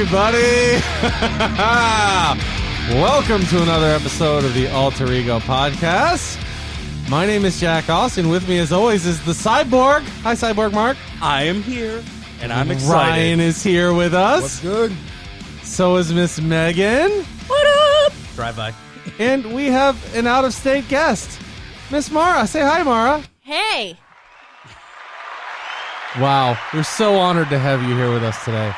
everybody. Welcome to another episode of the Alter Ego Podcast. My name is Jack Austin. With me, as always, is the Cyborg. Hi, Cyborg Mark. I am here, and I'm excited. Ryan is here with us. What's good? So is Miss Megan. What up? Drive-by. And we have an out-of-state guest, Miss Mara. Say hi, Mara. Hey. Wow, we're so honored to have you here with us today.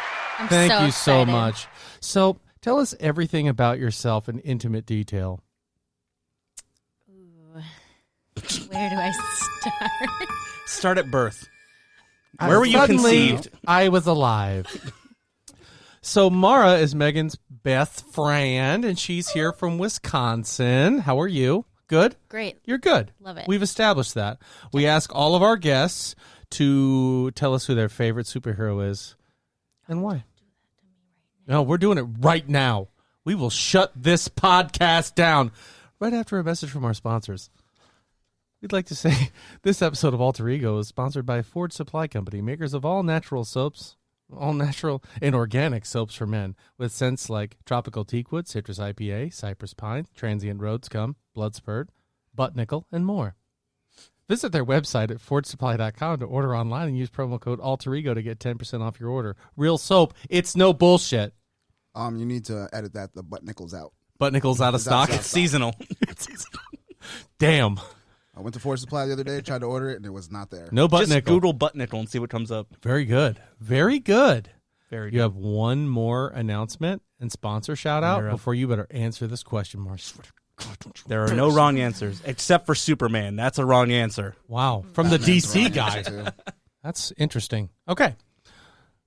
Thank you so much. So, tell us everything about yourself in intimate detail. Ooh. Where do I start? Start at birth. Where were you conceived? I was alive. So, Mara is Megan's best friend, and she's here from Wisconsin. How are you? Good? Great. You're good. Love it. We've established that. We ask all of our guests to tell us who their favorite superhero is and why. No, we're doing it right now. We will shut this podcast down right after a message from our sponsors. We'd like to say this episode of Alter Ego is sponsored by Ford Supply Company, makers of all natural soaps, all natural and organic soaps for men, with scents like tropical teakwood, citrus IPA, cypress pine, transient road scum, blood spurt, butt nickel, and more. Visit their website at fordsupply.com to order online and use promo code ALTEREGO to get 10% off your order. Real soap. It's no bullshit. You need to edit that, the butt nickels out. Butt nickels out of stock? It's seasonal. It's seasonal. Damn. I went to Ford Supply the other day, tried to order it, and it was not there. No butt Just nickel. Google butt nickel and see what comes up. Very good. Very good. Very You good. have one more announcement and sponsor shout out before you better answer this question, Mark. There are no wrong answers, except for Superman. That's a wrong answer. Wow. From the Batman's DC wrong guy. answer, too. That's interesting. Okay.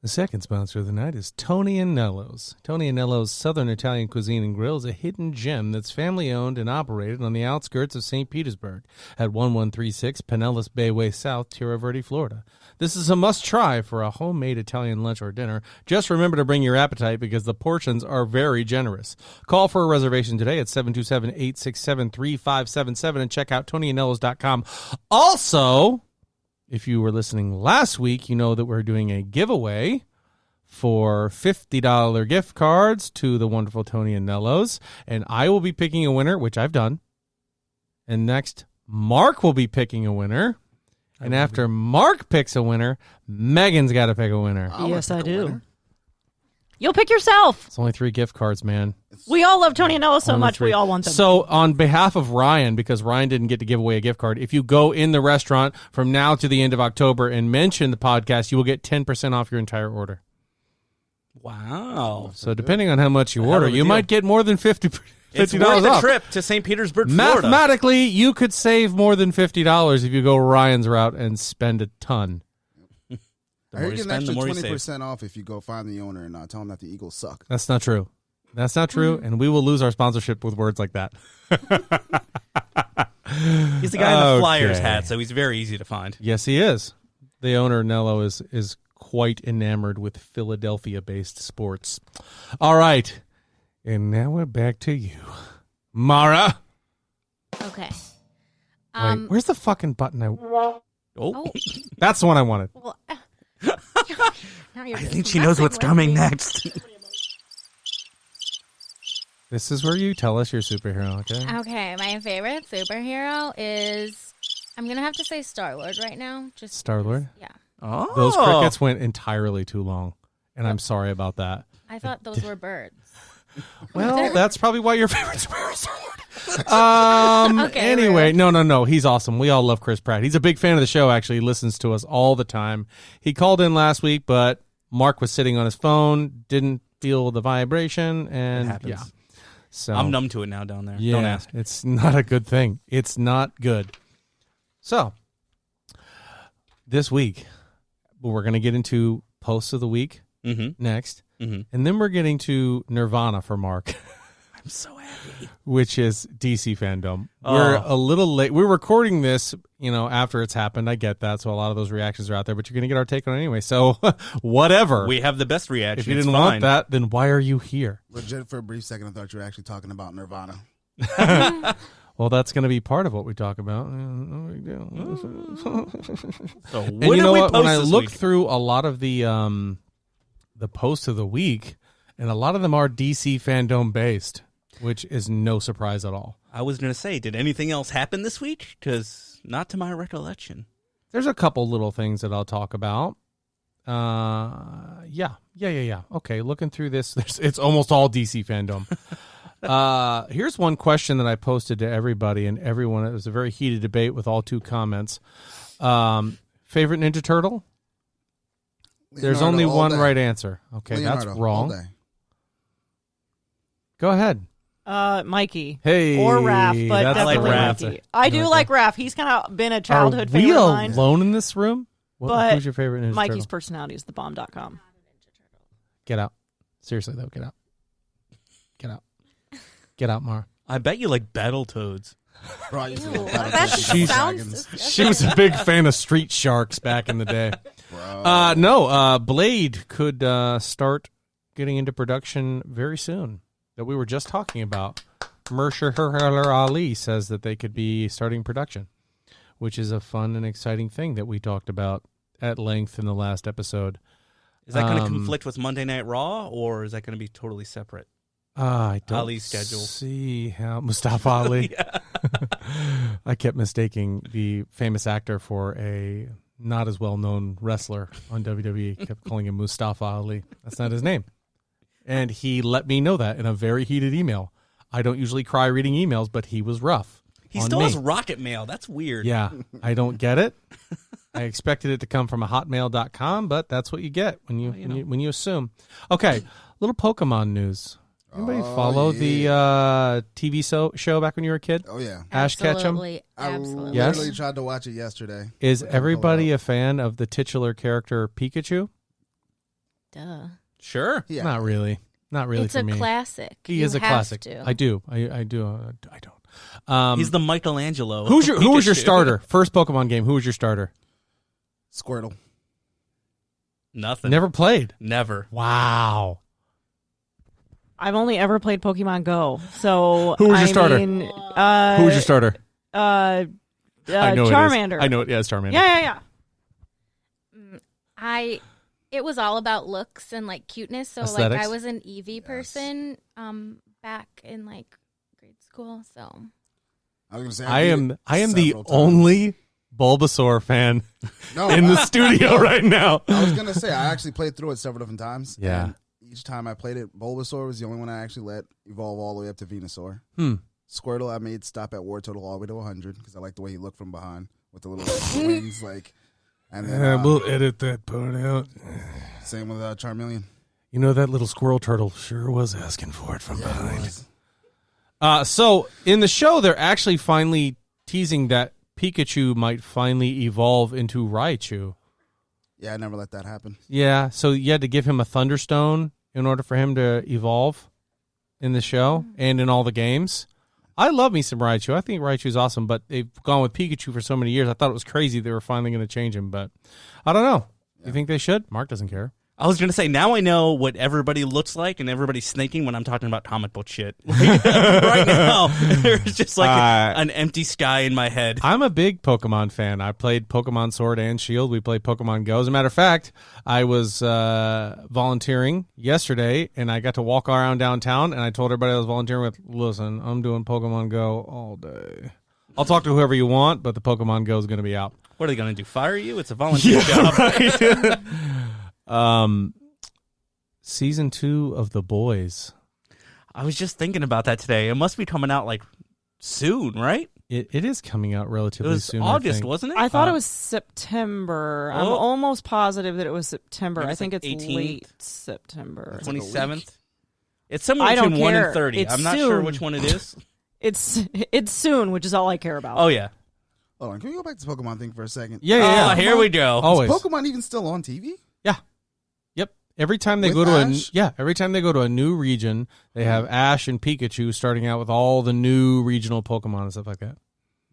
The second sponsor of the night is Tony and Nello's. Tony and Nello's Southern Italian Cuisine and Grill is a hidden gem that's family-owned and operated on the outskirts of St. Petersburg at 1136 Pinellas Bay Way South, Tierra Verde, Florida. This is a must-try for a homemade Italian lunch or dinner. Just remember to bring your appetite because the portions are very generous. Call for a reservation today at 727-867-3577 and check out TonyandNellos.com. Also, if you were listening last week, you know that we're doing a giveaway for $50 gift cards to the wonderful Tony and Nellos. And I will be picking a winner, which I've done. And next, Mark will be picking a winner. And after Mark picks a winner, Megan's got to pick a winner. Yes, I do. You'll pick yourself. It's only 3 gift cards, man. We all love Tony and Ella so Only much. 3. We all want them. So on behalf of Ryan, because Ryan didn't get to give away a gift card, if you go in the restaurant from now to the end of October and mention the podcast, you will get 10% off your entire order. Wow. So depending on how much you Hell order, of a you deal. might get more than $50 It's worth the off. trip to St. Petersburg, Florida. Mathematically, you could save more than $50 if you go Ryan's route and spend a ton. The I more heard you you get an spend, the extra more you save. 20% off if you go find the owner and tell them that the Eagles suck. That's not true. That's not true, and we will lose our sponsorship with words like that. He's the guy in the Flyers Okay. hat, so he's very easy to find. Yes, he is. The owner, Nello, is quite enamored with Philadelphia-based sports. All right, and now we're back to you, Mara. Okay. Wait, where's the fucking button? Oh, That's the one I wanted. Well, now you're I just think she knows what's messing coming with me. next. This is where you tell us your superhero, okay? Okay, my favorite superhero is... I'm going to have to say Star-Lord right now. Just Star-Lord? Yeah. Oh, Those crickets went entirely too long, and I'm sorry about that. I thought those were birds. Well, that's probably why your favorite superhero is Star-Lord. Okay, Anyway, no. He's awesome. We all love Chris Pratt. He's a big fan of the show, actually. He listens to us all the time. He called in last week, but Mark was sitting on his phone, didn't feel the vibration, and happens. yeah. So I'm numb to it now down there. Yeah, Don't ask. it's not a good thing. It's not good. So, this week, we're going to get into posts of the week next, and then we're getting to Nirvana for Mark. I'm so happy. Which is DC FanDome. Oh. We're a little late. We're recording this, after it's happened. I get that. So a lot of those reactions are out there, but you're going to get our take on it anyway. So whatever. We have the best reaction. If you It's didn't fine. want that, then why are you here? Legit, for a brief second, I thought you were actually talking about Nirvana. Well, that's going to be part of what we talk about. So And what you know did we what? post When I this look week? through a lot of the posts of the week, And a lot of them are DC FanDome based, which is no surprise at all. I was going to say, did anything else happen this week? Because not to my recollection. There's a couple little things that I'll talk about. Yeah. Okay, looking through this, it's almost all DC FanDome. Here's one question that I posted to everybody and everyone. It was a very heated debate with all 2 comments. Favorite Ninja Turtle? There's only one right answer. Okay, Leonardo, that's all wrong. day. Go ahead. Mikey. Hey, or Raph, but that's definitely like Raph. Mikey. I do like Raph. He's kind of been a childhood Are we favorite of mine. alone in this room? But who's your favorite Ninja Mikey's Turtle? personality is thebomb.com. Get out. Seriously, though, get out. Get out. Get out, Mara. I bet you like Battletoads. Bro, I used to Ew, love Battle that Toads just and sounds Dragons. She was a big fan of Street Sharks back in the day. Bro. No, Blade could start getting into production very soon. That we were just talking about. Mahershala Ali says that they could be starting production, which is a fun and exciting thing that we talked about at length in the last episode. Is that going to conflict with Monday Night Raw, or is that going to be totally separate? I don't Ali's schedule. see how Mustafa Ali. I kept mistaking the famous actor for a not as well-known wrestler on WWE. Kept calling him Mustafa Ali. That's not his name. And he let me know that in a very heated email. I don't usually cry reading emails, but he was rough. He on still me. has Rocket Mail. That's weird. Yeah, I don't get it. I expected it to come from a hotmail.com, but that's what you get when you assume. Okay, little Pokemon news. Anybody follow the TV show back when you were a kid? Oh, yeah. Ash Ketchum? Absolutely. I Absolutely. Yes? literally tried to watch it yesterday. Is But everybody a fan of the titular character Pikachu? Duh. Sure. Yeah. Not really. Not really It's for a me. classic. He You is a have classic. to. I do. I don't. He's the Michelangelo. Who was your Pikachu. starter? First Pokemon game. Who was your starter? Squirtle. Nothing. Never played. Never. Wow. I've only ever played Pokemon Go. So Who was your I starter? mean, Who was your starter? I know Charmander. It is. I know it. Yeah, it's Charmander. Yeah. It was all about looks and like cuteness. So Aesthetics? like I was an Eevee person back in like grade school. So I was gonna say I am the several times. only Bulbasaur fan No, in the studio right now. I was gonna say I actually played through it several different times. Yeah. And each time I played it, Bulbasaur was the only one I actually let evolve all the way up to Venusaur. Squirtle I made stop at War Total all the way to 100 because I like the way he looked from behind with the little wings, like. And then we'll edit that part out. same with Charmeleon. You know, that little squirrel turtle sure was asking for it from behind. So in the show, they're actually finally teasing that Pikachu might finally evolve into Raichu. Yeah, I never let that happen. Yeah, so you had to give him a Thunderstone in order for him to evolve in the show and in all the games. I love me some Raichu. I think Raichu's awesome, but they've gone with Pikachu for so many years. I thought it was crazy they were finally going to change him, but I don't know. You think they should? Mark doesn't care. I was going to say, now I know what everybody looks like and everybody's thinking when I'm talking about comic book shit. Like, right now, there's just like an empty sky in my head. I'm a big Pokemon fan. I played Pokemon Sword and Shield. We played Pokemon Go. As a matter of fact, I was volunteering yesterday, and I got to walk around downtown, and I told everybody I was volunteering with, listen, I'm doing Pokemon Go all day. I'll talk to whoever you want, but the Pokemon Go is going to be out. What are they going to do, fire you? It's a volunteer job. Right. Season 2 of The Boys. I was just thinking about that today. It must be coming out like soon, right? It is coming out It relatively was soon. August, I think. wasn't it? I thought it was September. I'm Oh. almost positive that it was September. Maybe I it's think like it's 18th? late September. 27th. It's somewhere I don't between 1 care. and 30. It's I'm not sure soon. which one it is. It's soon, which is all I care about. Oh, yeah. Hold on, can we go back to the Pokemon thing for a second? Yeah. Oh, here we go. Always. Is Pokemon even still on TV? Yeah. Yep. Every time they With go to Ash? every time they go to a new region, they have Ash and Pikachu starting out with all the new regional Pokemon and stuff like that.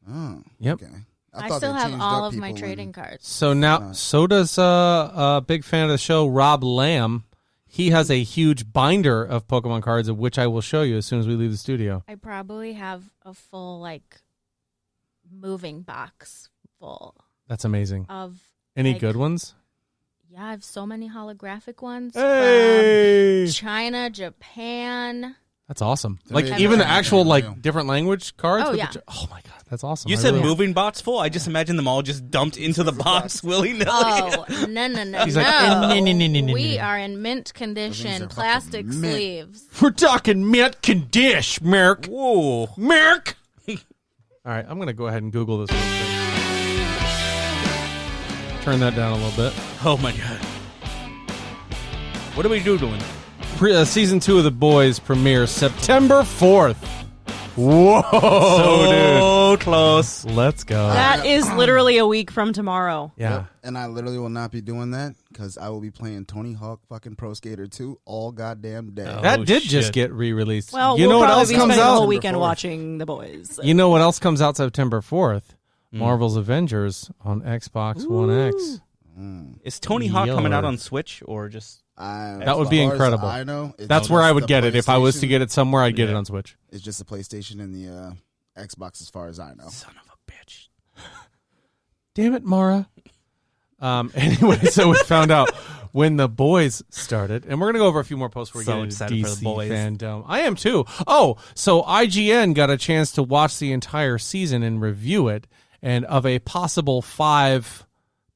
Oh, Yep. okay. I thought still they have changed all up of my people trading and- cards. So now, so does a big fan of the show, Rob Lamb. He has a huge binder of Pokemon cards, of which I will show you as soon as we leave the studio. I probably have a full like moving box full That's amazing. of Any like, good ones? Yeah, I have so many holographic ones Hey! from China, Japan. That's awesome. To Like me, even it's actual real. like different language cards. Oh, with yeah. oh my god, that's awesome. You I said really- moving box full? I just imagine them all just dumped into the box willy-nilly. Oh, no. She's like, no. We are in mint condition, are plastic fucking mint. sleeves. We're talking mint condish, Merc. Whoa. Merc. All right, I'm gonna go ahead and Google this real quick. Turn that down a little bit. Oh, my God. What are we doing? Season 2 of The Boys premieres September 4th. Whoa, So close. dude. Let's go. That is literally a week from tomorrow. yeah. And I literally will not be doing that because I will be playing Tony Hawk fucking Pro Skater 2 all goddamn day. Oh. That did just shit. get re-released. Well, you know we'll what probably else be comes spending the out? whole weekend September 4th. watching The Boys. You know what else comes out September 4th? Marvel's Avengers on Xbox One X. Is Tony Hawk coming out Yo. on Switch or just... That would be incredible. I know. That's where I would get it. If I was to get it somewhere, I'd get it on Switch. It's just the PlayStation and the Xbox, as far as I know. Son of a bitch. Damn it, Mara. Anyway, so we found out when The Boys started, and we're going to go over a few more posts before we So get into excited for DC The Boys. FanDome. I am too. Oh, so IGN got a chance to watch the entire season and review it, and of a possible 5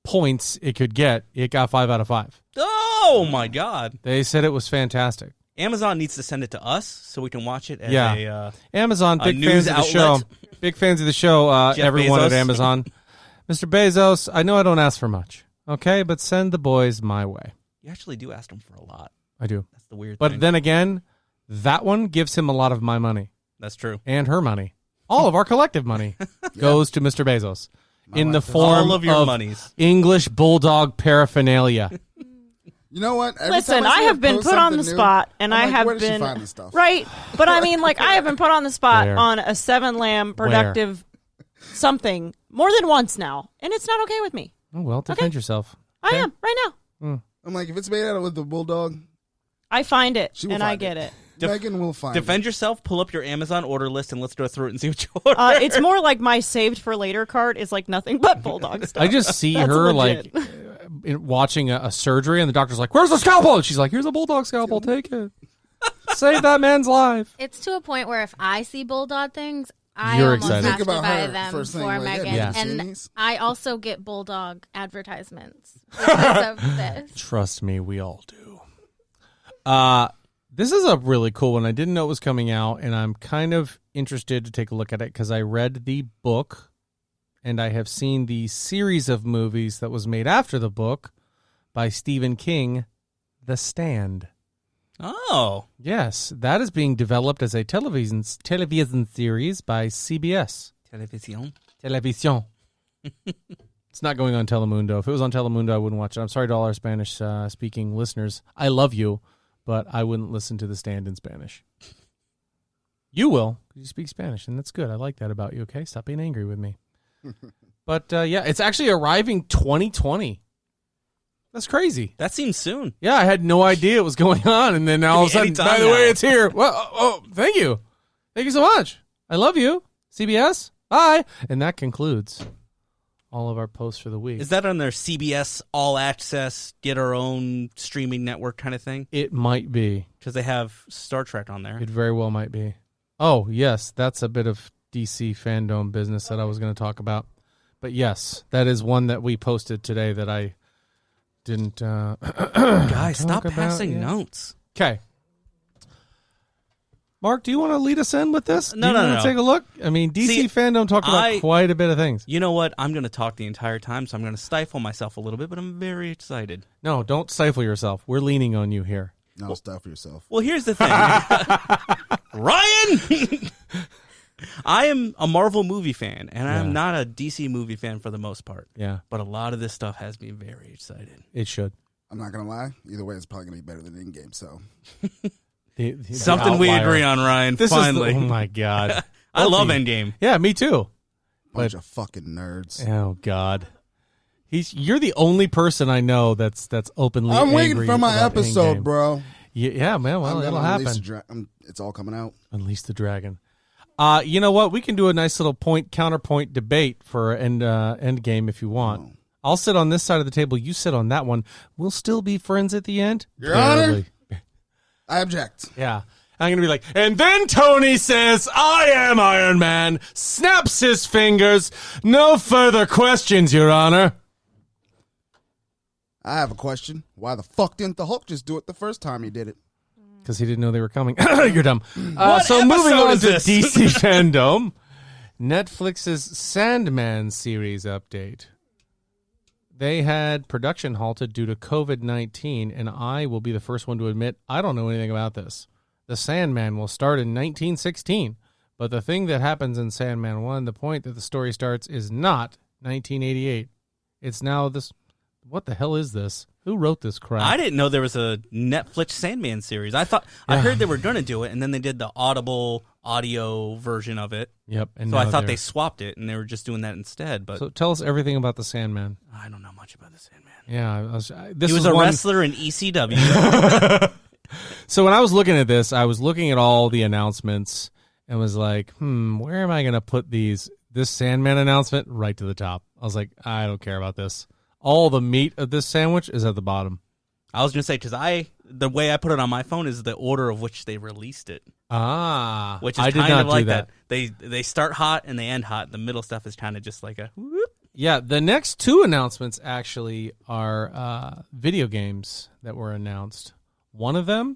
points it could get, it got 5 out of 5. Oh, my God. They said it was fantastic. Amazon needs to send it to us so we can watch it as Yeah. a... Amazon, A big news fans of the show. outlet. Big fans of the show, Jeff everyone at Bezos. Amazon. Mr. Bezos, I know I don't ask for much, okay? But send The Boys my way. You actually do ask them for a lot. I do. That's the weird But thing. then again, that one gives him a lot of my money That's true. and her money. All of our collective money goes to Mr. Bezos in the wife does. form All of your monies. English bulldog paraphernalia. You know what? Every Listen, time I I see have her been post put on the something new, spot, and I'm I like, have where did she been find this stuff? right. But I mean, like, I have been put on the spot Where? on a 7-lamb productive something more than once now, and it's not okay with me. Oh, well, defend yourself. I am right now. I'm like, if it's made out of with the bulldog, I find it, She will and I find get it. it. Megan will find Defend it. yourself, pull up your Amazon order list, and let's go through it and see what you order. It's more like my saved for later card is like nothing but bulldog stuff. I just see That's her legit. like watching a surgery, and the doctor's like, "Where's the scalpel?" And she's like, "Here's a bulldog scalpel. Take it. Save that man's life." It's to a point where if I see bulldog things, I You're almost excited. have Think to about buy her them first thing, for like, Megan. yeah. Seen And these? I also get bulldog advertisements because of this. Trust me, we all do. This is a really cool one. I didn't know it was coming out, and I'm kind of interested to take a look at it because I read the book, and I have seen the series of movies that was made after the book by Stephen King, The Stand. Oh. Yes, that is being developed as a television series by CBS. Television. Television. It's not going on Telemundo. If it was on Telemundo, I wouldn't watch it. I'm sorry to all our Spanish-speaking listeners. I love you, but I wouldn't listen to The Stand in Spanish. You will, because you speak Spanish, and that's good. I like that about you, okay? Stop being angry with me. But, yeah, it's actually arriving 2020. That's crazy. That seems soon. Yeah, I had no idea it was going on, and then all of a sudden, Anytime by the way, now. it's here. Well, thank you. Thank you so much. I love you. CBS, bye. And that concludes all of our posts for the week. Is that on their CBS All Access, get our own streaming network kind of thing? It might be. Because they have Star Trek on there. It very well might be. Oh, yes, that's a bit of DC FanDome business that I was going to talk about. But yes, that is one that we posted today that I didn't Guys, stop about passing yet. notes. Okay. Mark, do you want to lead us in with this? No, do you no, want no. to take a look? I mean, DC See, FanDome talked about quite a bit of things. You know what? I'm going to talk the entire time, so I'm going to stifle myself a little bit, but I'm very excited. No, don't stifle yourself. We're leaning on you here. No, stuff for yourself. Well, here's the thing. Ryan! I am a Marvel movie fan, and Yeah. I'm not a DC movie fan for the most part. Yeah, But a lot of this stuff has me very excited. it should. I'm not gonna lie. Either way, it's probably gonna be better than in game. So The Something we outlier. agree on, Ryan. This finally. is the, oh my god. I love Opie. Endgame. Yeah, me too. bunch of fucking nerds. Oh god. You're the only person I know that's openly I'm waiting angry for my about episode, Endgame. bro. Yeah, man. Well, I'm it'll gonna release happen. it's all coming out. Unleash the dragon. You know what? We can do a nice little counterpoint debate for Endgame if you want. I'll sit on this side of the table. You sit on that one. We'll still be friends at the end. Your Honor? Barely. I object. Yeah. I'm going to be like, and then Tony says, I am Iron Man, snaps his fingers. No further questions, Your Honor. I have a question. Why the fuck didn't the Hulk just do it the first time he did it? Because he didn't know they were coming. You're dumb. So moving episode on is to this? DC FanDome. Netflix's Sandman series update. They had production halted due to COVID-19, and I will be the first one to admit I don't know anything about this. The Sandman will start in 1916, but the thing that happens in Sandman 1, the point that the story starts, is not 1988. It's now this. What the hell is this? Who wrote this crap? I didn't know there was a Netflix Sandman series. I heard they were going to do it, and then they did the Audible audio version of it. Yep. And So I now thought they're- they swapped it, and they were just doing that instead. But So tell us everything about the Sandman. I don't know much about the Sandman. Yeah, this He was is a one- wrestler in ECW. So when I was looking at this, I was looking at all the announcements and was like, where am I going to put these? This Sandman announcement right to the top. I was like, I don't care about this. All the meat of this sandwich is at the bottom. I was going to say, because the way I put it on my phone is the order of which they released it. Ah, Which is I did kind not of like do that. They start hot and they end hot. The middle stuff is kind of just like a whoop. Yeah, the next two announcements actually are video games that were announced. One of them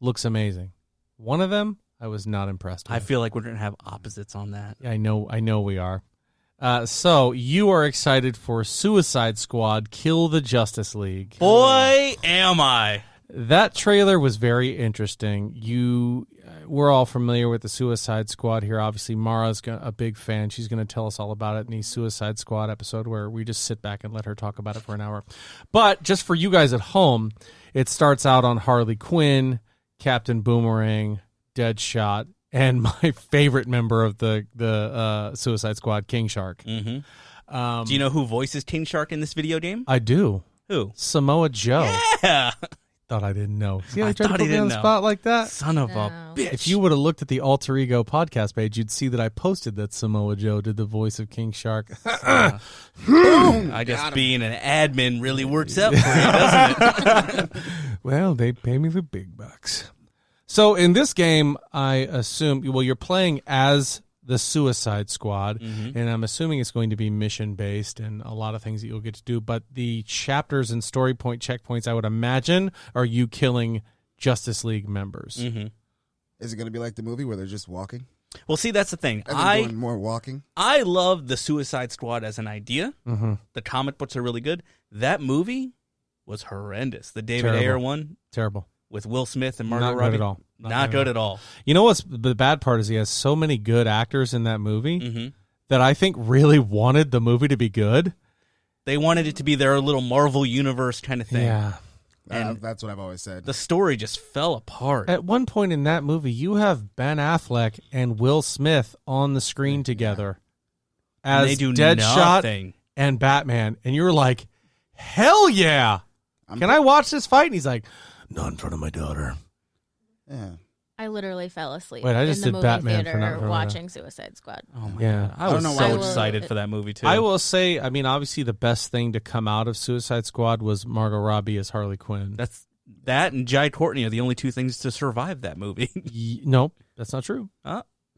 looks amazing. One of them I was not impressed with. I feel like we're going to have opposites on that. I know we are. So you are excited for Suicide Squad Kill the Justice League. Boy, am I. That trailer was very interesting. We're all familiar with the Suicide Squad here. Obviously, Mara's a big fan. She's going to tell us all about it in the Suicide Squad episode where we just sit back and let her talk about it for an hour. But just for you guys at home, it starts out on Harley Quinn, Captain Boomerang, Deadshot, and my favorite member of the Suicide Squad, King Shark. Mm-hmm. Do you know who voices King Shark in this video game? I do. Who? Samoa Joe. Yeah. Thought I didn't know. See how I he tried to thought put he me on didn't the know. spot like that? Son of No. a bitch. If you would have looked at the Alter Ego podcast page, you'd see that I posted that Samoa Joe did the voice of King Shark. I guess being an admin really works out for you, doesn't it? Well, they pay me the big bucks. So in this game, I assume, you're playing as the Suicide Squad, and I'm assuming it's going to be mission-based and a lot of things that you'll get to do, but the chapters and story point checkpoints, I would imagine, are you killing Justice League members. Mm-hmm. Is it going to be like the movie where they're just walking? Well, see, that's the thing. And they're doing more walking? I love the Suicide Squad as an idea. Mm-hmm. The comic books are really good. That movie was horrendous. The David Terrible. Ayer one Terrible. with Will Smith and Margot Not Robbie. good at all. Not good at all. You know what's the bad part is he has so many good actors in that movie Mm-hmm. that I think really wanted the movie to be good. They wanted it to be their little Marvel Universe kind of thing. Yeah. And That's what I've always said. the story just fell apart. At one point in that movie, you have Ben Affleck and Will Smith on the screen together And as they do Deadshot nothing. and Batman, and you're like, hell yeah! Can I watch this fight? And he's like, not in front of my daughter. Yeah. I literally fell asleep Wait, I just in the did movie Batman for theater not- for- watching Suicide Squad. Oh my Yeah. God. I was don't know so why- excited for that movie too. I will say, I mean, obviously the best thing to come out of Suicide Squad was Margot Robbie as Harley Quinn. That and Jai Courtney are the only two things to survive that movie. Nope, that's not true.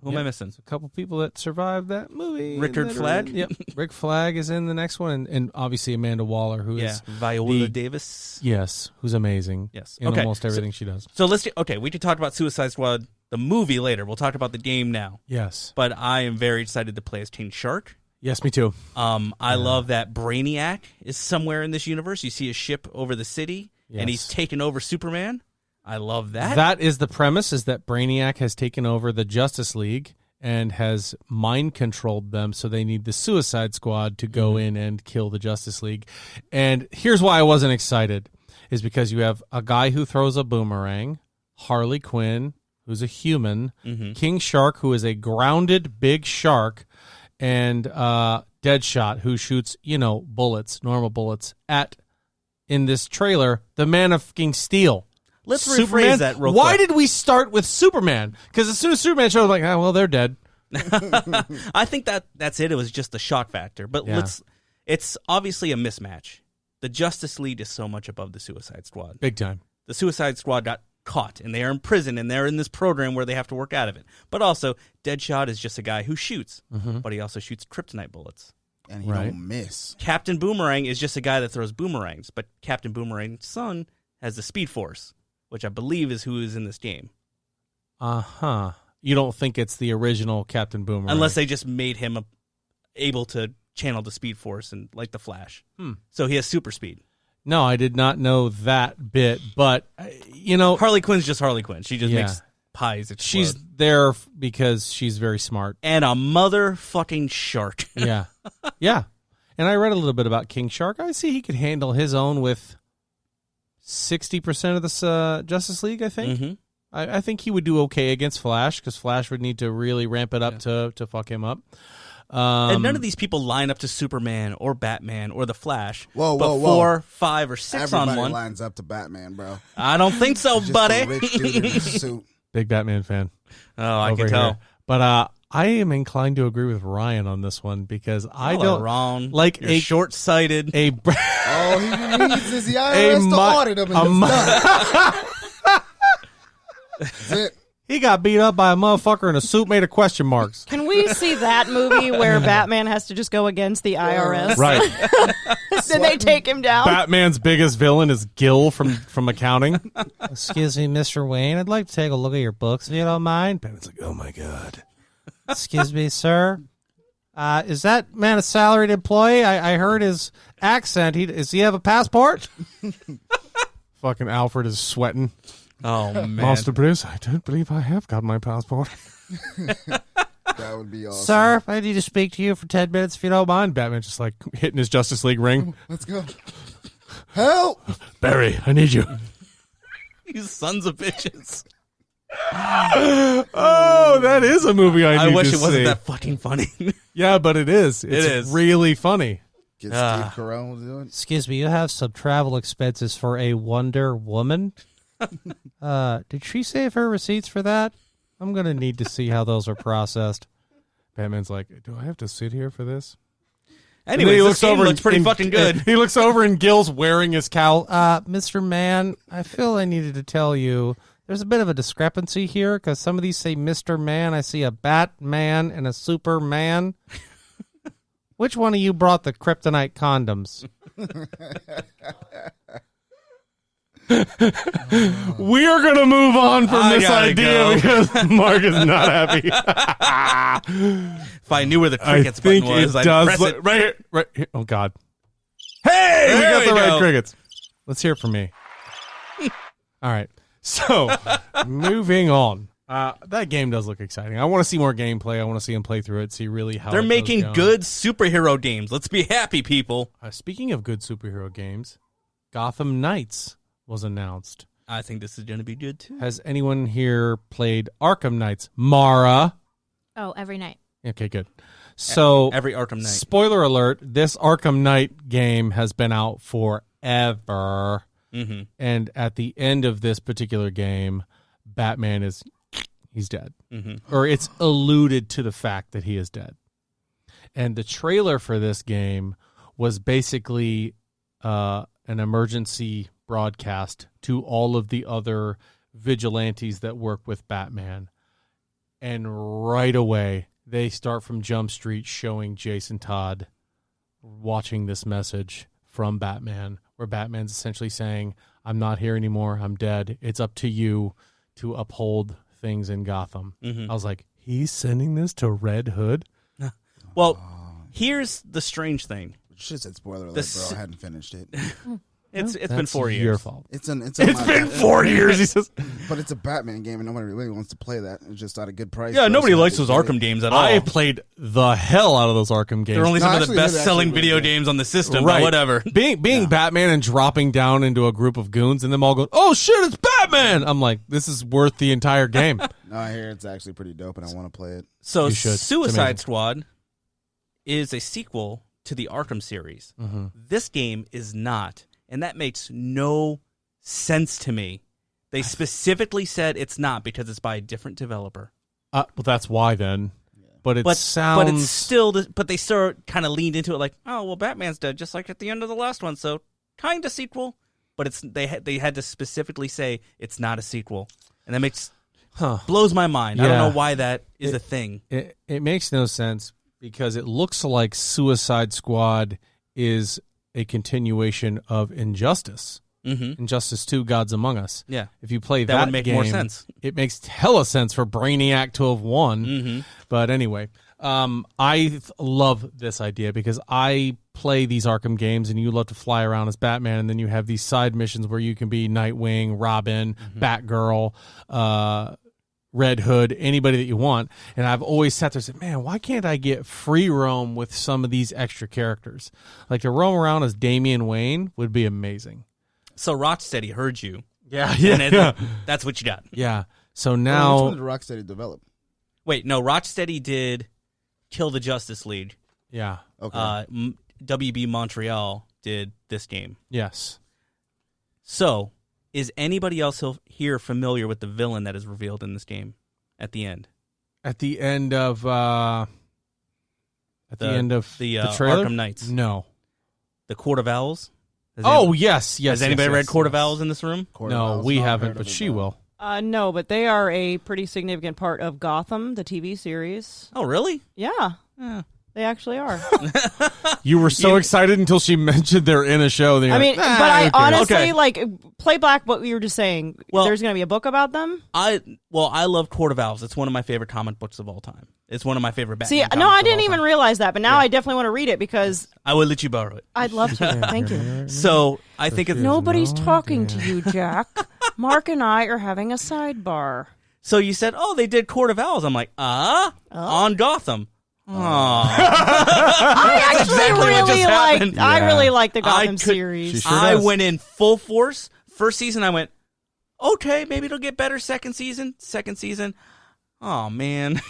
Who am I missing? A couple people that survived that movie. Richard And Flagg? Yep. Rick Flag is in the next one, and obviously Amanda Waller, who is Yeah, Viola the- Davis. yes, who's amazing. Yes. In Okay, almost everything she does. So we can talk about Suicide Squad, the movie, later. We'll talk about the game now. Yes, But I am very excited to play as King Shark. yes, me too. I love that Brainiac is somewhere in this universe. You see a ship over the city, and he's Yes. taken over Superman. I love that. That is the premise: is that Brainiac has taken over the Justice League and has mind controlled them, so they need the Suicide Squad to go in and kill the Justice League. And here's why I wasn't excited: is because you have a guy who throws a boomerang, Harley Quinn, who's a human, King Shark, who is a grounded big shark, and Deadshot, who shoots, bullets, normal bullets, at, in this trailer, the Man of fucking Steel. Let's Superman? rephrase that real Why quick. did we start with Superman? Because as soon as Superman showed up, I'm like, well, they're dead. I think that's it. It was just the shock factor. But Yeah. It's obviously a mismatch. The Justice League is so much above the Suicide Squad. Big time. The Suicide Squad got caught, and they are in prison, and they're in this program where they have to work out of it. But also, Deadshot is just a guy who shoots, but he also shoots kryptonite bullets. And he don't miss. Captain Boomerang is just a guy that throws boomerangs, but Captain Boomerang's son has the Speed Force, which I believe is who is in this game. Uh-huh. You don't think it's the original Captain Boomerang? Unless they just made him able to channel the Speed Force and like the Flash. So he has super speed. No, I did not know that bit, but, Harley Quinn's just Harley Quinn. She just makes pies explode. She's there because she's very smart. And a motherfucking shark. Yeah. Yeah. And I read a little bit about King Shark. I see he could handle his own with 60% of this Justice League, I think. Mm-hmm. I think he would do okay against Flash, because Flash would need to really ramp it up to fuck him up. And none of these people line up to Superman or Batman or the Flash. Whoa. 4, 5, or 6 Everybody on one. lines up to Batman, bro. I don't think so, Just buddy. a rich dude in a suit. Big Batman fan. Oh, I over can tell. here. But I am inclined to agree with Ryan on this one, because I Y'all are don't wrong. like You're short-sighted. a All he needs is the IRS to audit him, and it's done. That's it. He got beat up by a motherfucker in a suit made of question marks. Can we see that movie where Batman has to just go against the IRS? Right. Then they take him down. Batman's biggest villain is Gil from accounting. Excuse me, Mr. Wayne, I'd like to take a look at your books if you don't mind. Batman's like, oh my God. Excuse me, sir. Is that man a salaried employee? I heard his accent. Does he have a passport? Fucking Alfred is sweating. Oh, man. Master Bruce, I don't believe I have got my passport. That would be awesome. Sir, I need to speak to you for 10 minutes if you don't mind. Batman's just like hitting his Justice League ring. Let's go. Help! Barry, I need you. You sons of bitches. Oh, that is a movie I need wish to it wasn't see. that fucking funny. Yeah, but it is. It's is. really funny. Get Steve Carell doing it. Excuse me, you have some travel expenses for a Wonder Woman? Did she save her receipts for that? I'm going to need to see how those are processed. Batman's like, do I have to sit here for this? Anyway, this game looks pretty fucking good. He looks over and Gil's wearing his cowl. Mr. Man, I feel I needed to tell you, there's a bit of a discrepancy here, because some of these say Mr. Man. I see a Batman and a Superman. Which one of you brought the kryptonite condoms? We are going to move on from this idea because Mark is not happy. If I knew where the crickets button was, I'd press it. Right here. Right here. Oh, God. Hey, we got the right crickets. Let's hear it from me. All right. So, moving on. That game does look exciting. I want to see more gameplay. I want to see him play through it, see really how They're it making goes good superhero games. Let's be happy, people. Speaking of good superhero games, Gotham Knights was announced. I think this is going to be good, too. Has anyone here played Arkham Knights? Mara? Oh, every night. Okay, good. So, Every Arkham Knight. spoiler alert, this Arkham Knight game has been out forever. Mm-hmm. And at the end of this particular game, Batman he's dead. Mm-hmm. Or it's alluded to the fact that he is dead. And the trailer for this game was basically an emergency broadcast to all of the other vigilantes that work with Batman. And right away, they start from Jump Street showing Jason Todd watching this message from Batman, where Batman's essentially saying, I'm not here anymore. I'm dead. It's up to you to uphold things in Gotham. Mm-hmm. I was like, he's sending this to Red Hood? Well, here's the strange thing. Should have said spoiler alert, bro. I hadn't finished it. It's been That's 4 years. your fault. It's It's been 4 years, he says. But it's a Batman game, and nobody really wants to play that. It's just at a good price. Yeah, bro, nobody so likes I those get Arkham it. games at all. I played the hell out of those Arkham games. They're only some of the actually, they're best-selling actually video really good. games on the system, Right. but whatever. Being Batman and dropping down into a group of goons and them all going, oh shit, it's Batman! I'm like, this is worth the entire game. No, I hear it's actually pretty dope, and I want to play it. So You should. It's Suicide amazing. Squad is a sequel to the Arkham series. Mm-hmm. This game is not, and that makes no sense to me. They specifically said it's not because it's by a different developer. Well, that's why then. but it but sounds. But it's still. But they still kind of leaned into it, like, oh well, Batman's dead, just like at the end of the last one, so kind of sequel. But it's they had to specifically say it's not a sequel, and that blows my mind. I don't know why that is a thing. It makes no sense because it looks like Suicide Squad is a continuation of Injustice. Mm-hmm. Injustice 2: Gods Among Us. Yeah. If you play that would make game, more sense. It makes hella sense for Brainiac to have won. Mm-hmm. But anyway, I love this idea because I play these Arkham games and you love to fly around as Batman, and then you have these side missions where you can be Nightwing, Robin, Batgirl, Red Hood, anybody that you want. And I've always sat there and said, man, why can't I get free roam with some of these extra characters? Like to roam around as Damian Wayne would be amazing. So Rocksteady heard you. Yeah. That's what you got. Yeah. So now... Which one did Rocksteady develop? Wait, no, Rocksteady did Kill the Justice League. Yeah. Okay. WB Montreal did this game. Yes. So, is anybody else here familiar with the villain that is revealed in this game at the end? At the end of the trailer? Arkham Knights. No. The Court of Owls? Yes. Has anybody read Court of Owls in this room? No, we haven't, but she will. No, but they are a pretty significant part of Gotham, the TV series. Oh, really? Yeah. They actually are. You were so excited until she mentioned they're in a show. I mean, but I honestly, play back what we were just saying. Well, there's going to be a book about them? I love Court of Owls. It's one of my favorite comic books of all time. It's one of my favorite Batman comics no, I of didn't all even time. realize that, but now I definitely want to read it because... I will let you borrow it. I'd love to. Thank you. So, I think it's... Nobody's talking to you, Jack. Mark and I are having a sidebar. So you said, oh, they did Court of Owls. I'm like, on Gotham. I actually exactly what just happened. I really like the Gotham series. I went in full force. First season, I went, okay, maybe it'll get better. Second season, oh man,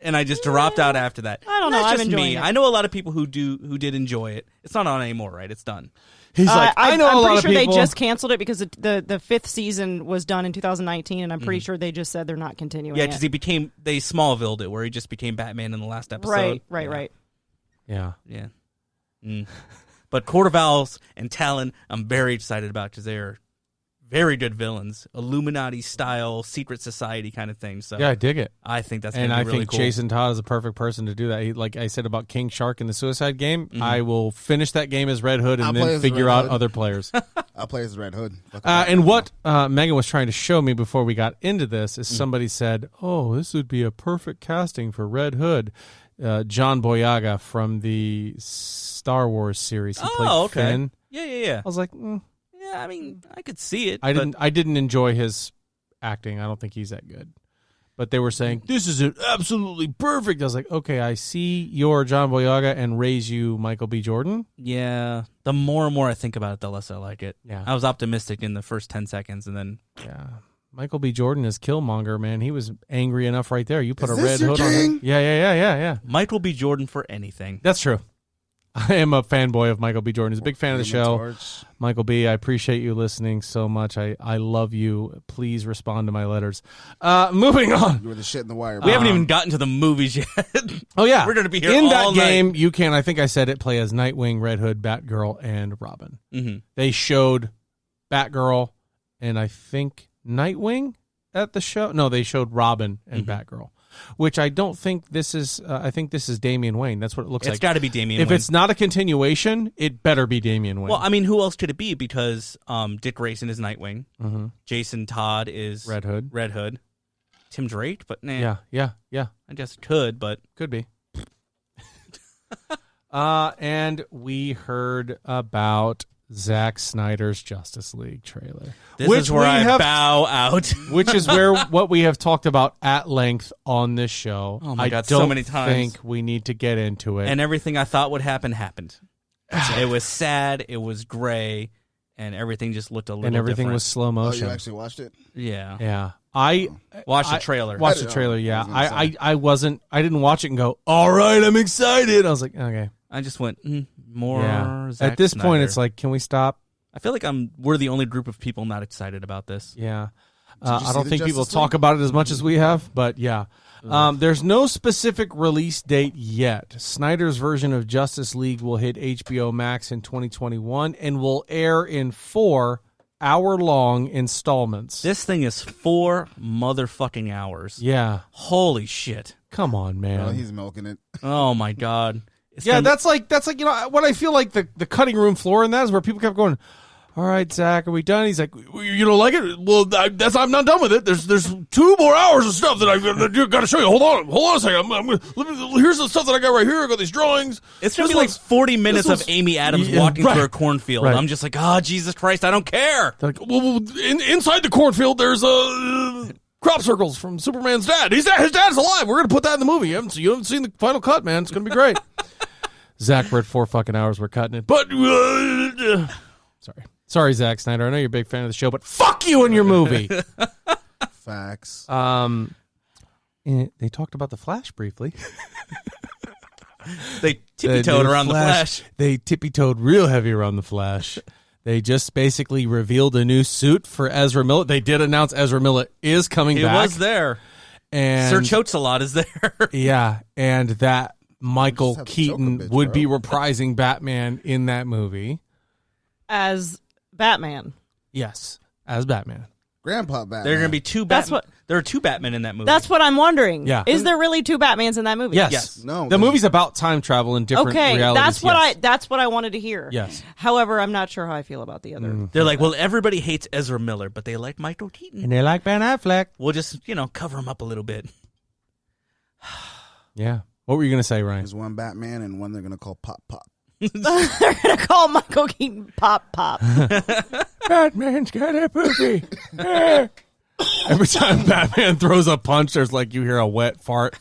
and I just dropped out after that. I don't know. That's I'm just enjoying me. it. I know a lot of people who did enjoy it. It's not on anymore, right? It's done. He's like, I know a lot of people. I'm pretty sure they just canceled it because the fifth season was done in 2019, and I'm pretty sure they just said they're not continuing. Yeah, because they Smallville'd it, where he just became Batman in the last episode. Right. Yeah. But Court of Owls and Talon, I'm very excited about because they're very good villains, Illuminati-style, secret society kind of thing. So yeah, I dig it. I think that's going to be really cool. And I think Jason Todd is a perfect person to do that. Like I said about King Shark in the Suicide game, I will finish that game as Red Hood and then figure out other players. I'll play as Red Hood. And what Megan was trying to show me before we got into this is somebody said, oh, this would be a perfect casting for Red Hood. John Boyega from the Star Wars series. He played Finn. Yeah. I was like, yeah, I mean, I could see it. I didn't enjoy his acting. I don't think he's that good. But they were saying, this is absolutely perfect. I was like, okay, I see your John Boyega and raise you Michael B. Jordan. Yeah. The more and more I think about it, the less I like it. Yeah. I was optimistic in the first 10 seconds, and then... Yeah. Michael B. Jordan is Killmonger, man. He was angry enough right there. You put Is a this red your hood on king? him. Yeah. Michael B. Jordan for anything. That's true. I am a fanboy of Michael B. Jordan. He's a big fan of the show. Torch. Michael B., I appreciate you listening so much. I love you. Please respond to my letters. Moving on. You were the shit in the wire. We haven't even gotten to the movies yet. Oh, yeah. We're going to be here in all that game, night. you can, I think I said it, play as Nightwing, Red Hood, Batgirl, and Robin. Mm-hmm. They showed Batgirl and I think Nightwing at the show. No, they showed Robin and Batgirl. Which I don't think this is. I think this is Damian Wayne. That's what it looks like. It's got to be Damian If Wayne. it's not a continuation, it better be Damian Wayne. Well, I mean, who else could it be? Because Dick Grayson is Nightwing. Mm-hmm. Jason Todd is Red Hood. Tim Drake, but nah. Yeah. I guess it could, but... Could be. And we heard about Zack Snyder's Justice League trailer. This is where I bow out. Which is where what we have talked about at length on this show. Oh my God, I so don't many times. think we need to get into it. And everything I thought would happen happened. It was sad, it was gray, and everything just looked a little and everything different. was slow Oh, motion. you actually watched it? Yeah. Yeah. I Watch the trailer. Watch the trailer, yeah. I didn't watch it and go, all right, I'm excited. I was like, okay. I just went, more Yeah. Zack At this Snyder. point, it's like, can we stop? I feel like we're the only group of people not excited about this. Yeah. Did you I see don't the think people Justice talk League? about it as much as we have, but yeah. There's no specific release date yet. Snyder's version of Justice League will hit HBO Max in 2021 and will air in 4 hour-long installments. This thing is 4 motherfucking hours. Yeah. Holy shit. Come on, man. Oh, he's milking it. Oh my god. That's like what I feel like the cutting room floor in that is where people kept going, all right, Zach, are we done? He's like, you don't like it? Well, I'm not done with it. There's 2 more hours of stuff that I've got to show you. Hold on a second. Here's the stuff that I got right here. I got these drawings. It's going to be like 40 minutes of Amy Adams walking through a cornfield. Right. I'm just like, oh, Jesus Christ, I don't care. They're like, well, inside the cornfield, there's crop circles from Superman's dad. His dad's alive. We're going to put that in the movie. You haven't seen the final cut, man. It's going to be great. Zach, we're at 4 fucking hours. We're cutting it. But, Sorry, Zack Snyder. I know you're a big fan of the show, but fuck you and your movie. Facts. They talked about the Flash briefly. They tippy-toed around the Flash. They tippy-toed real heavy around the Flash. They just basically revealed a new suit for Ezra Miller. They did announce Ezra Miller is coming back. It was there. And Sir Choatsalot is there. Yeah, and that Michael have to Keaton choke a bitch, would be bro. reprising Batman in that movie. As Batman. Yes, as Batman. Grandpa Batman. There are going to be 2 That's Batman. There are 2 Batmen in that movie. That's what I'm wondering. Yeah. Is there really 2 Batmans in that movie? Yes. No, The movie's about time travel in different Okay, realities. that's what I wanted to hear. Yes. However, I'm not sure how I feel about the other. They're like, well, everybody hates Ezra Miller, but they like Michael Keaton. And they like Ben Affleck. We'll just, cover him up a little bit. Yeah. What were you going to say, Ryan? There's one Batman and one they're gonna call Pop Pop. They're gonna call Michael Keaton Pop Pop. Batman's got a poopy. Every time Batman throws a punch, there's like you hear a wet fart.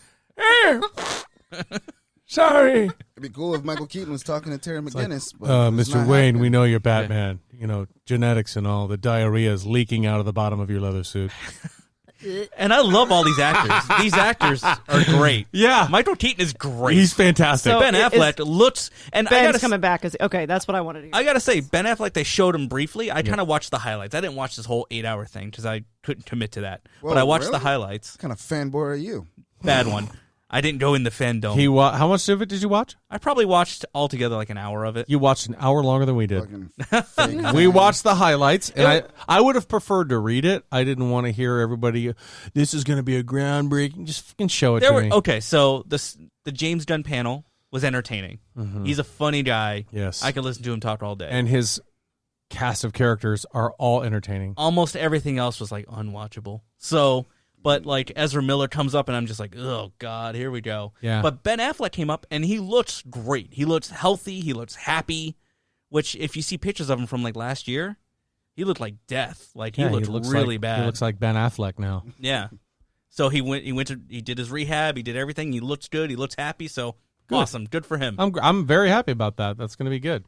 Sorry. It'd be cool if Michael Keaton was talking to Terry McGinnis. but it's Mr. not Wayne, happening. we know you're Batman. You know, genetics and all. The diarrhea is leaking out of the bottom of your leather suit. And I love all these actors. These actors are great. Yeah. Michael Keaton is great. He's fantastic. So- Ben is- Affleck looks, and Ben's coming back. Okay, that's what I wanted to hear. I gotta say, Ben Affleck, they showed him briefly. I kind of watched the highlights. I didn't watch this whole 8-hour thing because I couldn't commit to that. Whoa, but I watched really? the highlights. What kind of fanboy are you? Bad one. I didn't go in the FanDome. How much of it did you watch? I probably watched altogether like an hour of it. You watched an hour longer than we did. Fucking fake We watched the highlights, and I would have preferred to read it. I didn't want to hear everybody, this is going to be a groundbreaking. Just fucking show it to me. Okay, so the James Gunn panel was entertaining. He's a funny guy. Yes. I could listen to him talk all day. And his cast of characters are all entertaining. Almost everything else was like unwatchable. So, but like Ezra Miller comes up and I'm just like, oh God, here we go. Yeah. But Ben Affleck came up and he looks great. He looks healthy. He looks happy. Which, if you see pictures of him from like last year, he looked like death. Like he looked really bad. He looks like Ben Affleck now. Yeah. So he did his rehab. He did everything. He looks good. He looks happy. So awesome. Good for him. I'm very happy about that. That's going to be good.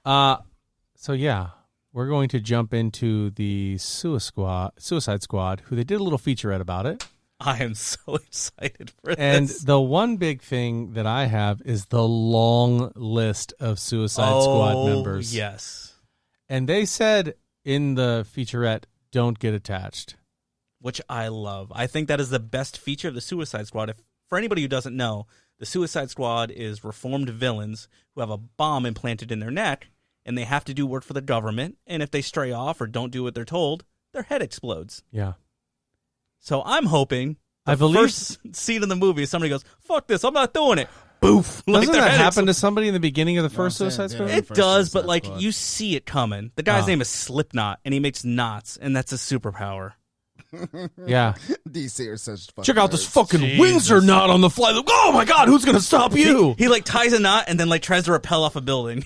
So yeah, we're going to jump into the Suicide Squad, who they did a little featurette about it. I am so excited for And this. the one big thing that I have is the long list of Suicide Squad members. Yes. And they said in the featurette, don't get attached. Which I love. I think that is the best feature of the Suicide Squad. For anybody who doesn't know, the Suicide Squad is reformed villains who have a bomb implanted in their neck, and they have to do work for the government. And if they stray off or don't do what they're told, their head explodes. Yeah. So I'm hoping I believe- first scene in the movie, somebody goes, fuck this, I'm not doing it. Boof. Doesn't their that head happen to somebody in the beginning of the No, first I'm saying, Suicide Squad? yeah. It First does, but Suicide like Squad. you see it coming. The guy's Oh. name is Slipknot, and he makes knots, and that's a superpower. Yeah. DC are such fucking Check out this nerds. fucking Jesus. Windsor knot on the fly. Oh my God, who's going to stop you? He like ties a knot and then like tries to rappel off a building.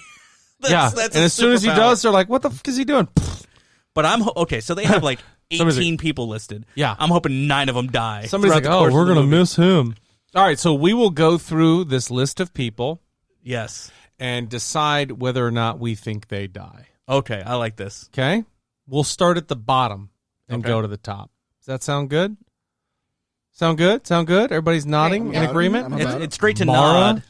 That's a and as soon as he superpower. does, they're like, what the fuck is he doing? But okay, so they have like Somebody's 18 people listed. Yeah. I'm hoping 9 of them die. Somebody's like, throughout the oh, course we're of the going to movie. miss him. All right, so we will go through this list of people Yes. and decide whether or not we think they die. Okay, I like this. Okay? We'll start at the bottom and Okay. go to the top. Does that sound good? Sound good? Sound good? Everybody's nodding I'm in about it. agreement? I'm It's, about it. it's great to Mara? nod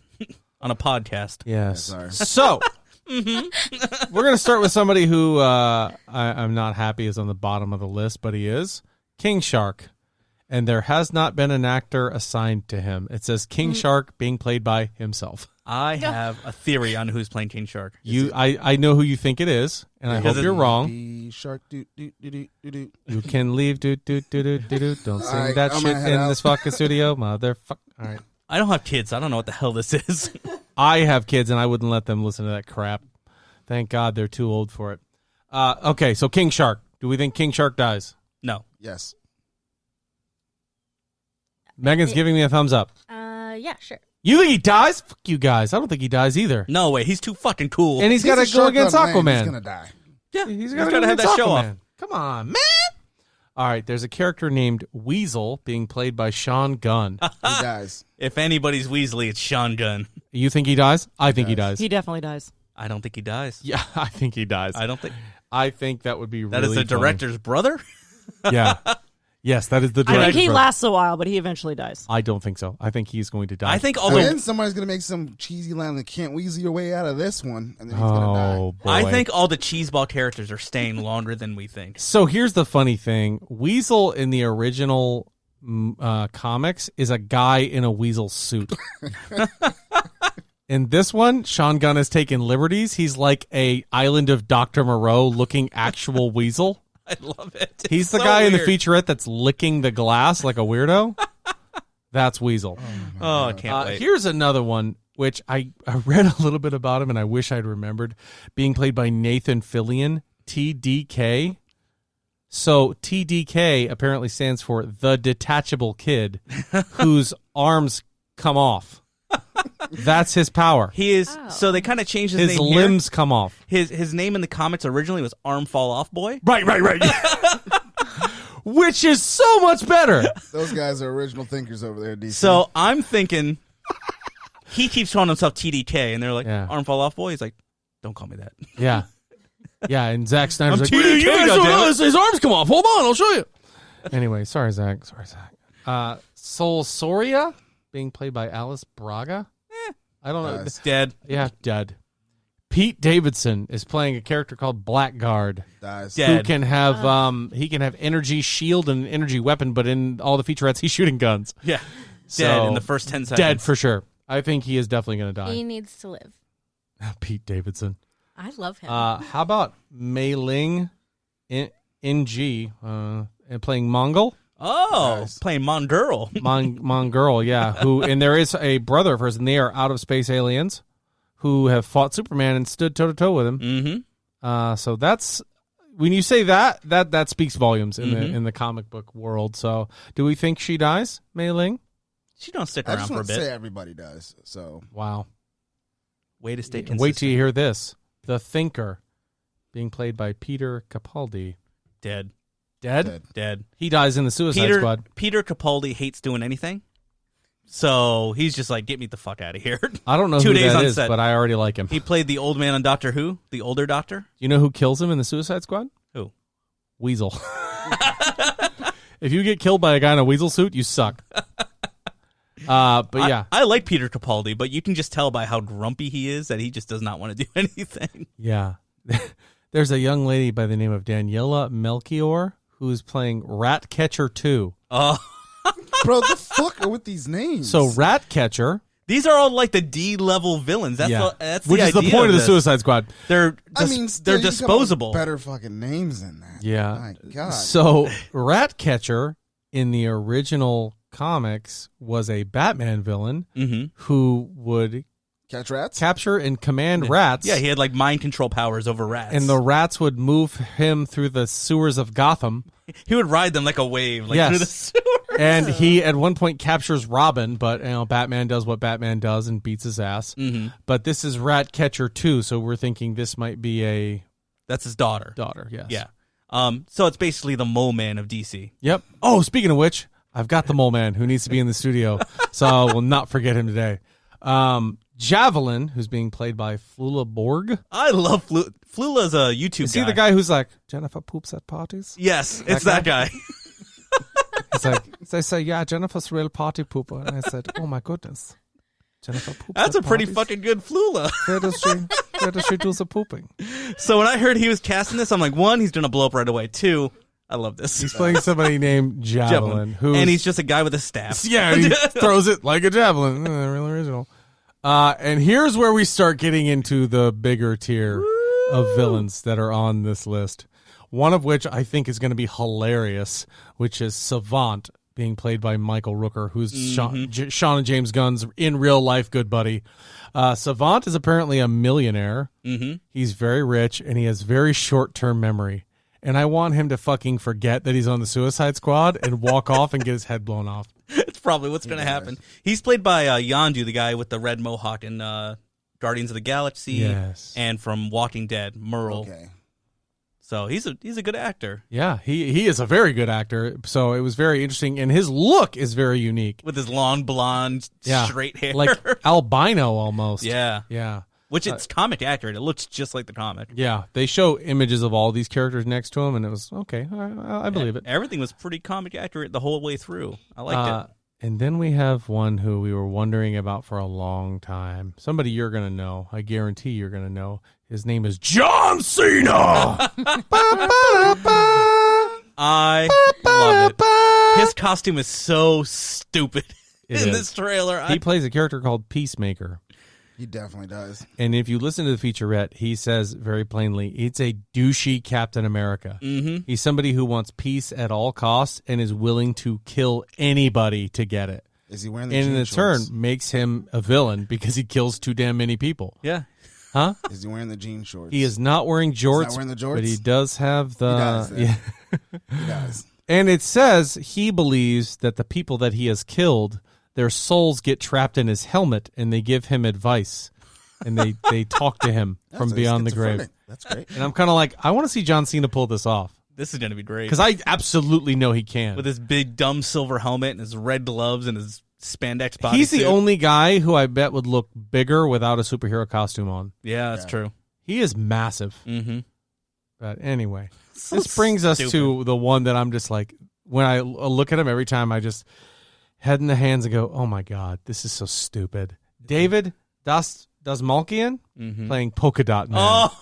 on a podcast. Yes. sorry. So, we're going to start with somebody who I'm not happy is on the bottom of the list, but he is King Shark. and there has not been an actor assigned to him. It says King Shark being played by himself. I have a theory on who's playing King Shark. I know who you think it is, and I hope you're wrong. The shark do do do do do do. You can leave. Do do do do do do. Don't sing right, that I'm shit gonna head in out. this fucking studio, motherfucker. All right. I don't have kids. I don't know what the hell this is. I have kids, and I wouldn't let them listen to that crap. Thank God they're too old for it. Okay, so King Shark. Do we think King Shark dies? No. Yes. Megan's giving me a thumbs up. Yeah, sure. You think he dies? Fuck you guys. I don't think he dies either. No way. He's too fucking cool. And he's got a to go shark against on land. Aquaman. He's gonna die. yeah, He's got got to have that show off. Come on, man. All right, there's a character named Weasel being played by Sean Gunn. He dies. If anybody's Weasley, it's Sean Gunn. You think he dies? I think he dies. He definitely dies. I don't think he dies. Yeah, I think he dies. I don't think I think that would be that really is the funny. director's brother. Yeah. Yes, that is the I director. think he lasts a while, but he eventually dies. I don't think so. I think he's going to die. I think all And the then somebody's gonna make some cheesy line that can't weasel your way out of this one, and then he's gonna die. Oh, boy. I think all the cheeseball characters are staying longer than we think. So here's the funny thing. Weasel in the original comics is a guy in a weasel suit. In this one, Sean Gunn has taken liberties. He's like a Island of Dr. Moreau looking actual weasel. I love it. He's It's the so guy in the weird. featurette that's licking the glass like a weirdo. That's Weasel. Oh, I can't wait. Here's another one, which I read a little bit about him, and I wish I'd remembered. Being played by Nathan Fillion, TDK. So TDK apparently stands for the detachable kid whose arms come off. That's his power. He is. So they kind of changed his His name limbs come off. here. His name in the comics originally was Arm Fall Off Boy. Right. Which is so much better. Those guys are original thinkers over there, DC. So I'm thinking he keeps calling himself TDK, and they're like, Yeah. Arm Fall Off Boy. He's like, don't call me that. Yeah. Yeah, and Zack Snyder's like, TDK, you guys goddammit." don't know his arms come off. Hold on, I'll show you. Anyway, sorry, Zach. Sol Soria being played by Alice Braga. I don't know. Dies. Dead. Yeah, dead. Pete Davidson is playing a character called Blackguard, dies. Dead. who can have he can have energy shield and an energy weapon, but in all the featurettes he's shooting guns. Yeah. So, Dead in the first 10 seconds. Dead for sure. I think he is definitely going to He die. needs to live. Pete Davidson. I love him. How about Mei Ling NG and playing Mongol? Oh, Nice. playing Mongirl. Mongirl, yeah. Who and there is a brother of hers, and they are out of space aliens who have fought Superman and stood toe to toe with him. Mm-hmm. So that's when you say that speaks volumes in the comic book world. So do we think she dies, Mei Ling? She don't stick I around just for a want to bit. say everybody does. So Wow. Way to stay And consistent. wait till you hear this. The Thinker, being played by Peter Capaldi. Dead. Dead? Dead. He dies in the Suicide Squad. Peter Capaldi hates doing anything. So he's just like, get me the fuck out of here. I don't know 2 who days that on is, set. but I already like him. He played the old man on Doctor Who, the older doctor. You know who kills him in the Suicide Squad? Who? Weasel. If you get killed by a guy in a weasel suit, you suck. But yeah. I like Peter Capaldi, but you can just tell by how grumpy he is that he just does not want to do anything. Yeah. There's a young lady by the name of Daniela Melchior who's playing Ratcatcher 2. Oh, bro, the fuck are with these names? So Ratcatcher, these are all like the D-level villains. That's yeah, that's which the is the idea point of the this. Suicide Squad. They're I mean, they're still, you come up with disposable. Better fucking names than that. Yeah. My God. So Ratcatcher in the original comics was a Batman villain Mm-hmm. who would Catch rats. capture and command rats. Yeah, he had like mind control powers over rats, and the rats would move him through the sewers of Gotham. he would ride them like a wave, like Yes. through the sewer. And he at one point captures Robin, but Batman does what Batman does and beats his ass. Mm-hmm. But this is Ratcatcher 2, so we're thinking this might be a That's his daughter. daughter. Yes. Yeah. So it's basically the Mole Man of DC. Yep. Oh, speaking of which, I've got the Mole Man who needs to be in the studio, so I will not forget him today. Javelin, who's being played by Flula Borg. I love Flula's a YouTube Is guy. he the guy who's like, Jennifer poops at parties? Yes, it's that guy. It's like, they say, yeah, Jennifer's real party pooper. And I said, oh my goodness. Jennifer poops That's a at pretty parties? fucking good Flula. Where does she do the pooping? So when I heard he was casting this, I'm like, one, he's gonna blow up right away. Two, I love this. He's playing somebody named Javelin, and he's just a guy with a staff. Yeah, he throws it like a javelin. Real original. And here's where we start getting into the bigger tier of villains that are on this list. One of which I think is going to be hilarious, which is Savant, being played by Michael Rooker, who's Sean and James Gunn's in real life good buddy. Savant is apparently a millionaire. Mm-hmm. He's very rich, and he has very short-term memory. And I want him to fucking forget that he's on the Suicide Squad and walk off and get his head blown off. It's probably what's going to happen. He's played by Yondu, the guy with the red mohawk in Guardians of the Galaxy, and from Walking Dead, Merle. Okay. So he's a good actor. Yeah, he is a very good actor. So it was very interesting, and his look is very unique With his long, blonde, straight hair. like albino almost. Yeah. Which it's comic accurate. It looks just like the comic. Yeah, they show images of all these characters next to him, and it was okay. I believe it. Everything was pretty comic accurate the whole way through. I liked it. And then we have one who we were wondering about for a long time. Somebody you're going to know. I guarantee you're going to know. His name is John Cena. I love it. His costume is so stupid in this trailer. He plays a character called Peacemaker. He definitely does. And if you listen to the featurette, he says very plainly, it's a douchey Captain America. Mm-hmm. He's somebody who wants peace at all costs and is willing to kill anybody to get it. Is he wearing the and jean in shorts? turn, makes him a villain because he kills too damn many people. Yeah. Huh? Is he wearing the jean shorts? He is not wearing jorts. He's not wearing the jorts? But he does have the... He does, yeah. He does. And it says he believes that the people that he has killed, their souls get trapped in his helmet and they give him advice. And they talk to him from beyond the grave. That's great. And I'm kind of like, I want to see John Cena pull this off. This is going to be great. Because I absolutely know he can. With his big, dumb silver helmet and his red gloves and his spandex body He's the suit. only guy who I bet would look bigger without a superhero costume on. Yeah, that's true. He is massive. Mm-hmm. But anyway, So this brings us stupid. to the one that I'm just like, when I look at him every time, I just head in the hands and go, oh my God, this is so stupid. David Dastmalchian playing Polka Dot Man. Oh,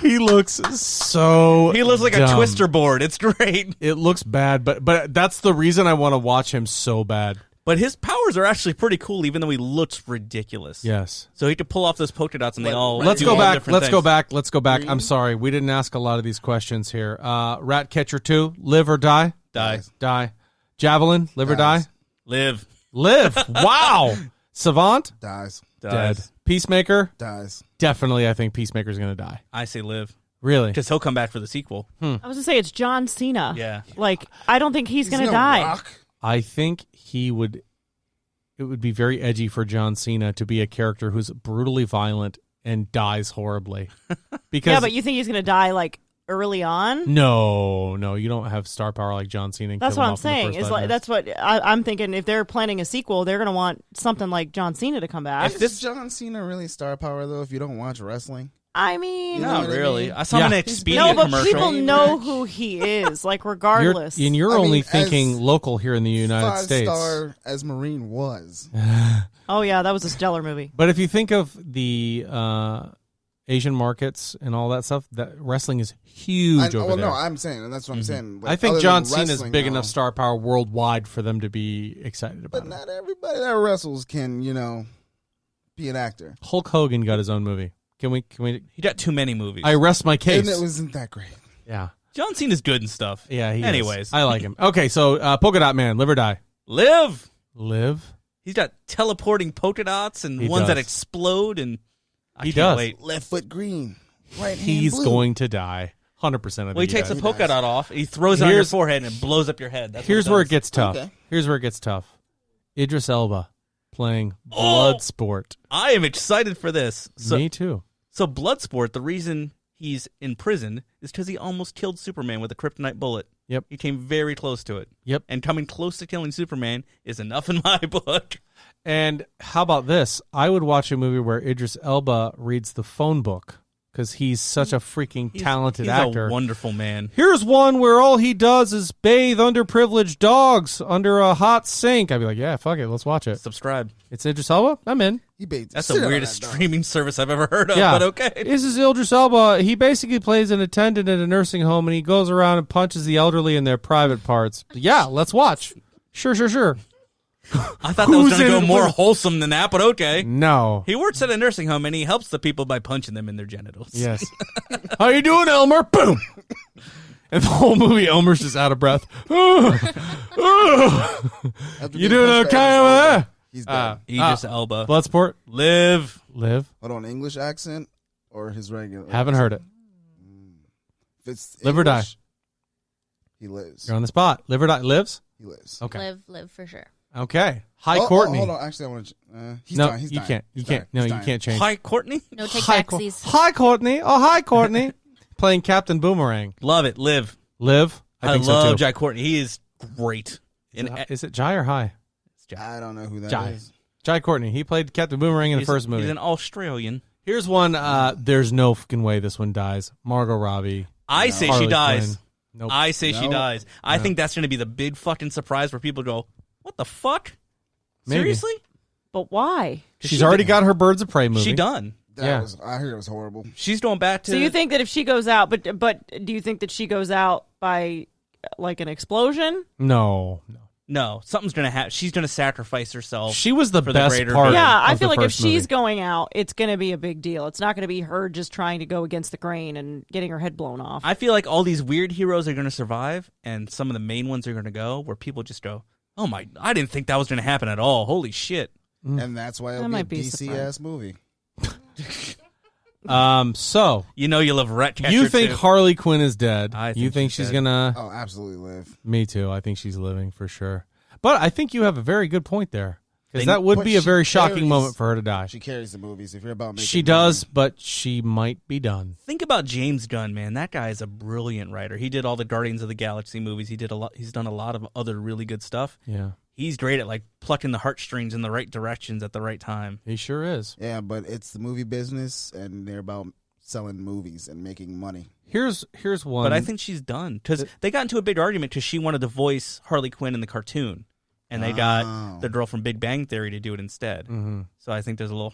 He looks so he looks like dumb. a twister board. It's great. It looks bad, but that's the reason I want to watch him so bad. But his powers are actually pretty cool, even though he looks ridiculous. Yes. So he could pull off those polka dots, and they all Let's do go all back. different Let's go things. back. Let's go back. I'm sorry. We didn't ask a lot of these questions here. Ratcatcher 2, live or die? Die. Die. Javelin, live or die? Dies. Live. Live. Wow. Savant, Dies. Dies. dead. Peacemaker, Dies. definitely I think Peacemaker's going to die. I say live. Really? Because he'll come back for the sequel. I was going to say it's John Cena. Yeah. Like, I don't think he's going to no die. Rock. I think it would be very edgy for John Cena to be a character who's brutally violent and dies horribly. Because Yeah, but you think he's going to die, like, early on? No, you don't have star power like John Cena. And That's kill what him I'm off in the saying. first Is 5 like minutes. that's what I'm thinking. If they're planning a sequel, they're going to want something like John Cena to come back. Is John Cena really star power though? If you don't watch wrestling, I mean, You know Not what I really. mean? I saw him in an He's Expedia no, but commercial. people know who he is. Like, regardless. You're I mean, only as thinking local here in the United States. 5-star as Marine was. Oh yeah, that was a stellar movie. But if you think of the Asian markets and all that stuff, that wrestling is huge over there. No, I'm saying, and that's what I'm saying. Like, I think other John than Cena's wrestling, big though, enough star power worldwide for them to be excited about But it. not everybody that wrestles can, be an actor. Hulk Hogan got his own movie. Can we? He got too many movies. I rest my case. And it wasn't that great. Yeah. John Cena's good and stuff. Yeah, he is. Anyways. I like him. Okay, so Polka Dot Man, live or die? Live. Live? He's got teleporting polka dots and He ones that does. explode, and I He can't does. wait. Left foot green. Right hand He's blue. going to die. 100% of Well, he takes does. a polka dot off, he throws it on your Here's- forehead, and it blows up your head. That's Here's what where it it gets tough. Okay. Here's where it gets tough. Idris Elba playing Oh! Bloodsport. I am excited for this. Me too. So Bloodsport, the reason he's in prison is because he almost killed Superman with a kryptonite bullet. Yep. He came very close to it. Yep. And coming close to killing Superman is enough in my book. And how about this? I would watch a movie where Idris Elba reads the phone book because he's such a freaking talented he's actor. a wonderful man. Here's one where all he does is bathe underprivileged dogs under a hot sink. I'd be like, yeah, fuck it, let's watch it. Subscribe. It's Idris Elba. I'm in. He baits That's shit the out of weirdest that dog. streaming service I've ever heard of, Yeah, but okay. This is Idris Elba. He basically plays an attendant at a nursing home, and he goes around and punches the elderly in their private parts. Yeah, let's watch. Sure. I thought that was Who's going to in go it? more wholesome than that, but okay. No. He works at a nursing home, and he helps the people by punching them in their genitals. Yes. How you doing, Elmer? Boom. And the whole movie, Elmer's just out of breath. After You getting doing punched okay by over Idris there? Elba, He's done. Idris Elba. Bloodsport. Live. Live. Hold on, English accent or his regular? Haven't heard it. If it's Live or die? English, he lives. You're on the spot. Live or die? Lives? He lives. Okay. Live for sure. Okay. Hi, Oh, Courtney. hold on. Actually, I want to. He's no, dying. He's you dying. can't. You He's can't. dying. No, He's you dying. can't change. Hi, Courtney. No take Hi, backsies. Hi, Courtney. Oh, hi, Courtney. Playing Captain Boomerang. Love it. Live. Live. I think love so too. Jai Courtney. He is great. Is it Jai or Hi? I don't know who that Jai. is. Jai Courtney. He played Captain Boomerang in the first movie. He's an Australian. Here's one. There's no fucking way this one dies. Margot Robbie. I say Harley she dies. Quinn. Nope. I say she No. dies. I think that's going to be the big fucking surprise where people go, what the fuck? Maybe. Seriously? But why? She's already got her Birds of Prey movie. She done. That was. I heard it was horrible. She's going back to... So you think that if she goes out, but do you think that she goes out by like an explosion? No. No, something's going to happen. She's going to sacrifice herself. She was the For the best greater part. good. Yeah, I of feel the like if first she's movie. going out, it's going to be a big deal. It's not going to be her just trying to go against the grain and getting her head blown off. I feel like all these weird heroes are going to survive, and some of the main ones are going to go, where people just go, oh my, I didn't think that was going to happen at all. Holy shit. And that's why it'll That be a might be a DC surprise. ass movie. So You know you love Ratcatcher you think too. Harley Quinn is dead? I You think think she's she's dead. gonna? Oh, absolutely live. Me too. I think she's living for sure. But I think you have a very good point there, because They- that would but be a she very shocking carries- moment for her to die. She carries the movies. If you're about making She does, but she might be done. Think about James Gunn, man. That guy is a brilliant writer. He did all the Guardians of the Galaxy movies. He did a lot. He's done a lot of other really good stuff. Yeah, He's great at like plucking the heartstrings in the right directions at the right time. he sure is. Yeah, but it's the movie business, and they're about selling movies and making money. Here's one. But I think she's done because they got into a big argument because she wanted to voice Harley Quinn in the cartoon, and they Oh. got the girl from Big Bang Theory to do it instead. Mhm. So I think there's a little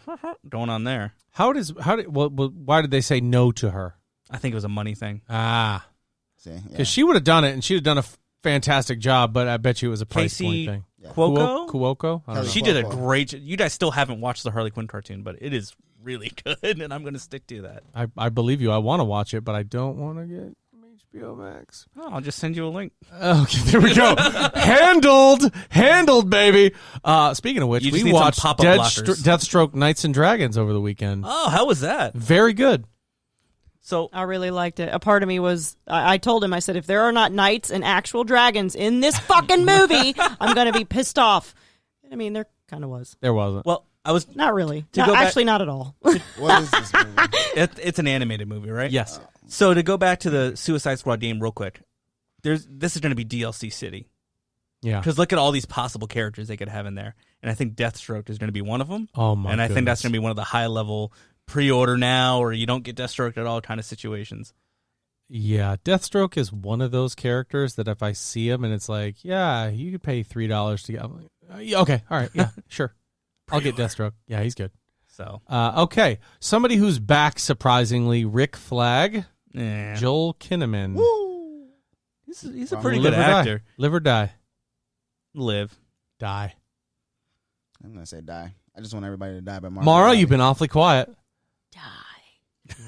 going on there. why did they say no to her? I think it was a money thing. See, yeah. Because she would have done it, and she'd have done a fantastic job. But I bet you it was a price Casey point thing. Cuoco, Cuoco. I don't know. she did a Cuoco. great. You guys still haven't watched the Harley Quinn cartoon, but it is really good, and I'm going to stick to that. I believe you. I want to watch it, but I don't want to get HBO Max. Oh, I'll just send you a link. Okay, there we go. Handled, baby. Speaking of which, You just we need some watched pop-up blockers. Deathstroke Knights and Dragons over the weekend. Oh, how was that? Very good. So I really liked it. A part of me was, I told him, I said, if there are not knights and actual dragons in this fucking movie, I'm going to be pissed off. And I mean, there kind of was. There wasn't. well, I was. Not really. To go back- Actually, not at all. What is this movie? It's an animated movie, right? Yes. So to go back to the Suicide Squad game real quick, this is going to be DLC City Yeah. because look at all these possible characters they could have in there, and I think Deathstroke is going to be one of them. Oh my. And I think that's goodness. going to be one of the high level pre-order now, or you don't get Deathstroke at all kind of situations. Yeah, Deathstroke is one of those characters that if I see him and it's like, yeah, you could pay $3 to get. I'm like, yeah, okay, all right, yeah, sure, I'll get Deathstroke. Yeah, he's good. So Okay, somebody who's back surprisingly, Rick Flag, yeah, Joel Kinnaman. he's a pretty good Live or die. actor. Live or die. Live. Die. I'm gonna say die. I just want everybody to die by Margot Mara, Robbie. you've been awfully quiet. Die.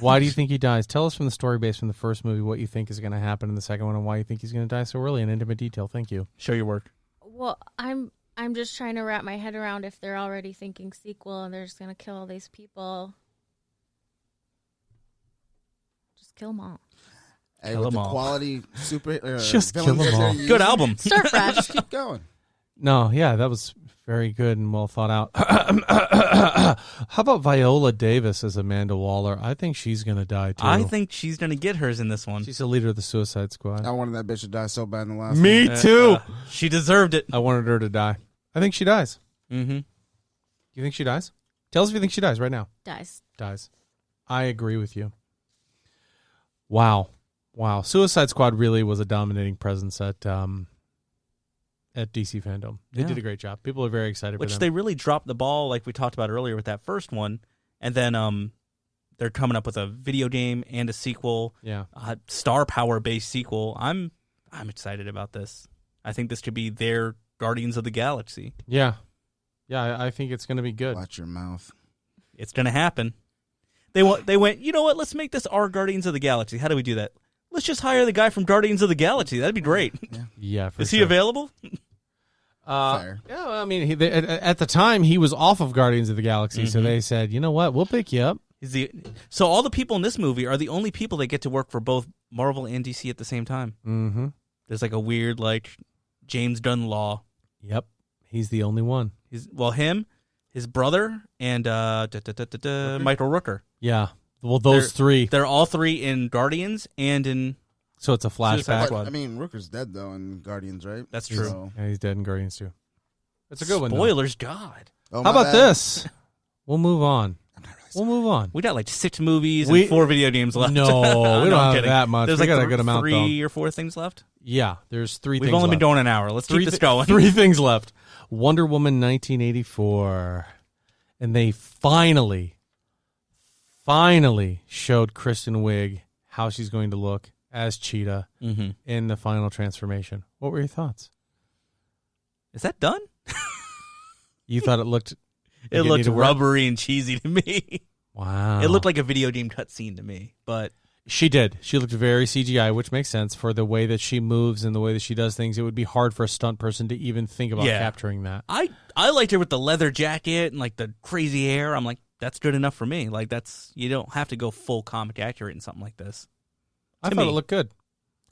Why do you think he dies? Tell us from the story based from the first movie what you think is going to happen in the second one and why you think he's going to die so early in intimate detail. Thank you. Show your work. Well, I'm just trying to wrap my head around if they're already thinking sequel and they're just gonna kill all these people. Just kill them all. Hey, Kill with 'em the all. quality super Just villains kill 'em that they're all. using, Good album. Start fresh. Just keep going. No, yeah, that was very good and well thought out. How about Viola Davis as Amanda Waller? I think she's going to die too. I think she's going to get hers in this one. she's the leader of the Suicide Squad. I wanted that bitch to die so bad in the last Me one. too. She deserved it. I wanted her to die. I think she dies. Mm-hmm. You think she dies? Tell us if you think she dies right now. Dies. Dies. I agree with you. Wow. Suicide Squad really was a dominating presence at DC FanDome. They did a great job. People are very excited for them. Which they really dropped the ball, like we talked about earlier with that first one. And then they're coming up with a video game and a sequel. Yeah. Star power based sequel. I'm excited about this. I think this could be their Guardians of the Galaxy. Yeah. Yeah, I think it's going to be good. Watch your mouth. It's going to happen. They went, you know what? Let's make this our Guardians of the Galaxy. How do we do that? Let's just hire the guy from Guardians of the Galaxy. That'd be great. Yeah, for Is sure. he available? Fair. Yeah, I mean, at the time, he was off of Guardians of the Galaxy, so they said, you know what? We'll pick you up. So all the people in this movie are the only people that get to work for both Marvel and DC at the same time. Mm-hmm. There's like a weird, like, James Gunn law. Yep. He's the only one. Him, his brother, and Michael Rooker. Yeah. Well, those three. They're all three in Guardians and in... So it's a flashback. Squad. I mean, Rooker's dead, though, in Guardians, right? That's true. So- Yeah, he's dead in Guardians too. It's a good one. though. Spoilers, God. Oh, How my about bad. this? We'll move on. I'm not really We'll move on. We got like 6 movies and 4 video games left. No, we don't I'm have kidding. that much. There's We like got a good amount, 3 or 4 things left. Yeah, there's 3 We've things only left. been going an hour. Let's keep this going. 3 things left. Wonder Woman 1984. And they finally showed Kristen Wiig how she's going to look as Cheetah in the final transformation. What were your thoughts? Is that done? You thought it looked... It looked needed work? rubbery and cheesy to me. Wow. It looked like a video game cutscene to me, but... She did. She looked very CGI, which makes sense for the way that she moves and the way that she does things. It would be hard for a stunt person to even think about capturing that. I liked her with the leather jacket and like the crazy hair. I'm like, that's good enough for me. Like you don't have to go full comic accurate in something like this. I To thought me. it looked good.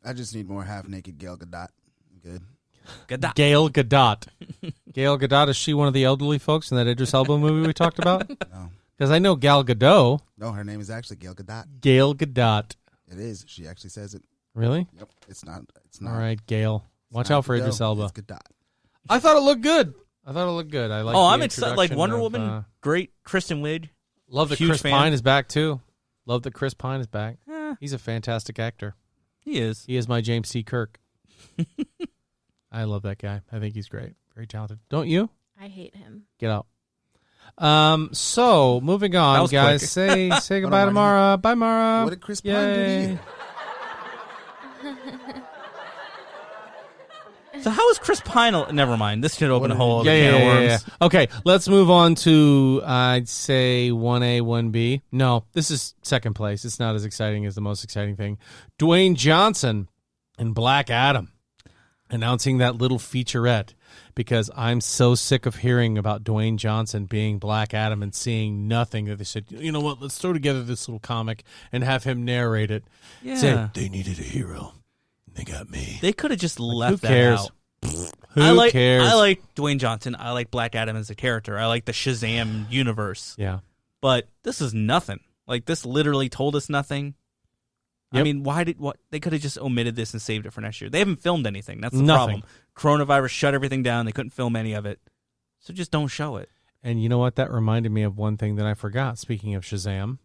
I just need more half-naked Gal Gadot. I'm good. Gadot. Gail Gadot. Gail Gadot, is she one of the elderly folks in that Idris Elba movie we talked about? No. Because I know Gal Gadot. No, her name is actually Gal Gadot. Gail Gadot. It is. She actually says it. Really? Yep. It's not. All right, Gail. Watch not out for Gadot, Idris Elba. It's Gadot. I thought it looked good. I like I'm the excited. Like introduction Wonder of, Woman, great. Kristen Wiig. Love that huge Chris fan. Pine is back, too. Love that Chris Pine is back. Eh, He's a fantastic actor. he is. He is my James C. Kirk. I love that guy. I think he's great. Very talented. Don't you? I hate him. Get out. So moving That on, was guys. quick. Say goodbye to Mara. Bye, Mara. What did Chris Pine do to Yay. you? So how is Chris Pine? Never mind. This should open a whole other can of worms. Okay, let's move on to I'd say 1A, 1B. No, this is second place. It's not as exciting as the most exciting thing. Dwayne Johnson in Black Adam announcing that little featurette, because I'm so sick of hearing about Dwayne Johnson being Black Adam and seeing nothing, that they said, you know what, let's throw together this little comic and have him narrate it. Yeah. Say, they needed a hero. They got me. They could have just left who cares? that out. Who cares? I like Dwayne Johnson. I like Black Adam as a character. I like the Shazam universe. Yeah. But this is nothing. Like, this literally told us nothing. I Yep. mean, they could have just omitted this and saved it for next year. They haven't filmed anything. That's the Nothing. problem. Coronavirus shut everything down. They couldn't film any of it. So just don't show it. And you know what? That reminded me of one thing that I forgot. Speaking of Shazam,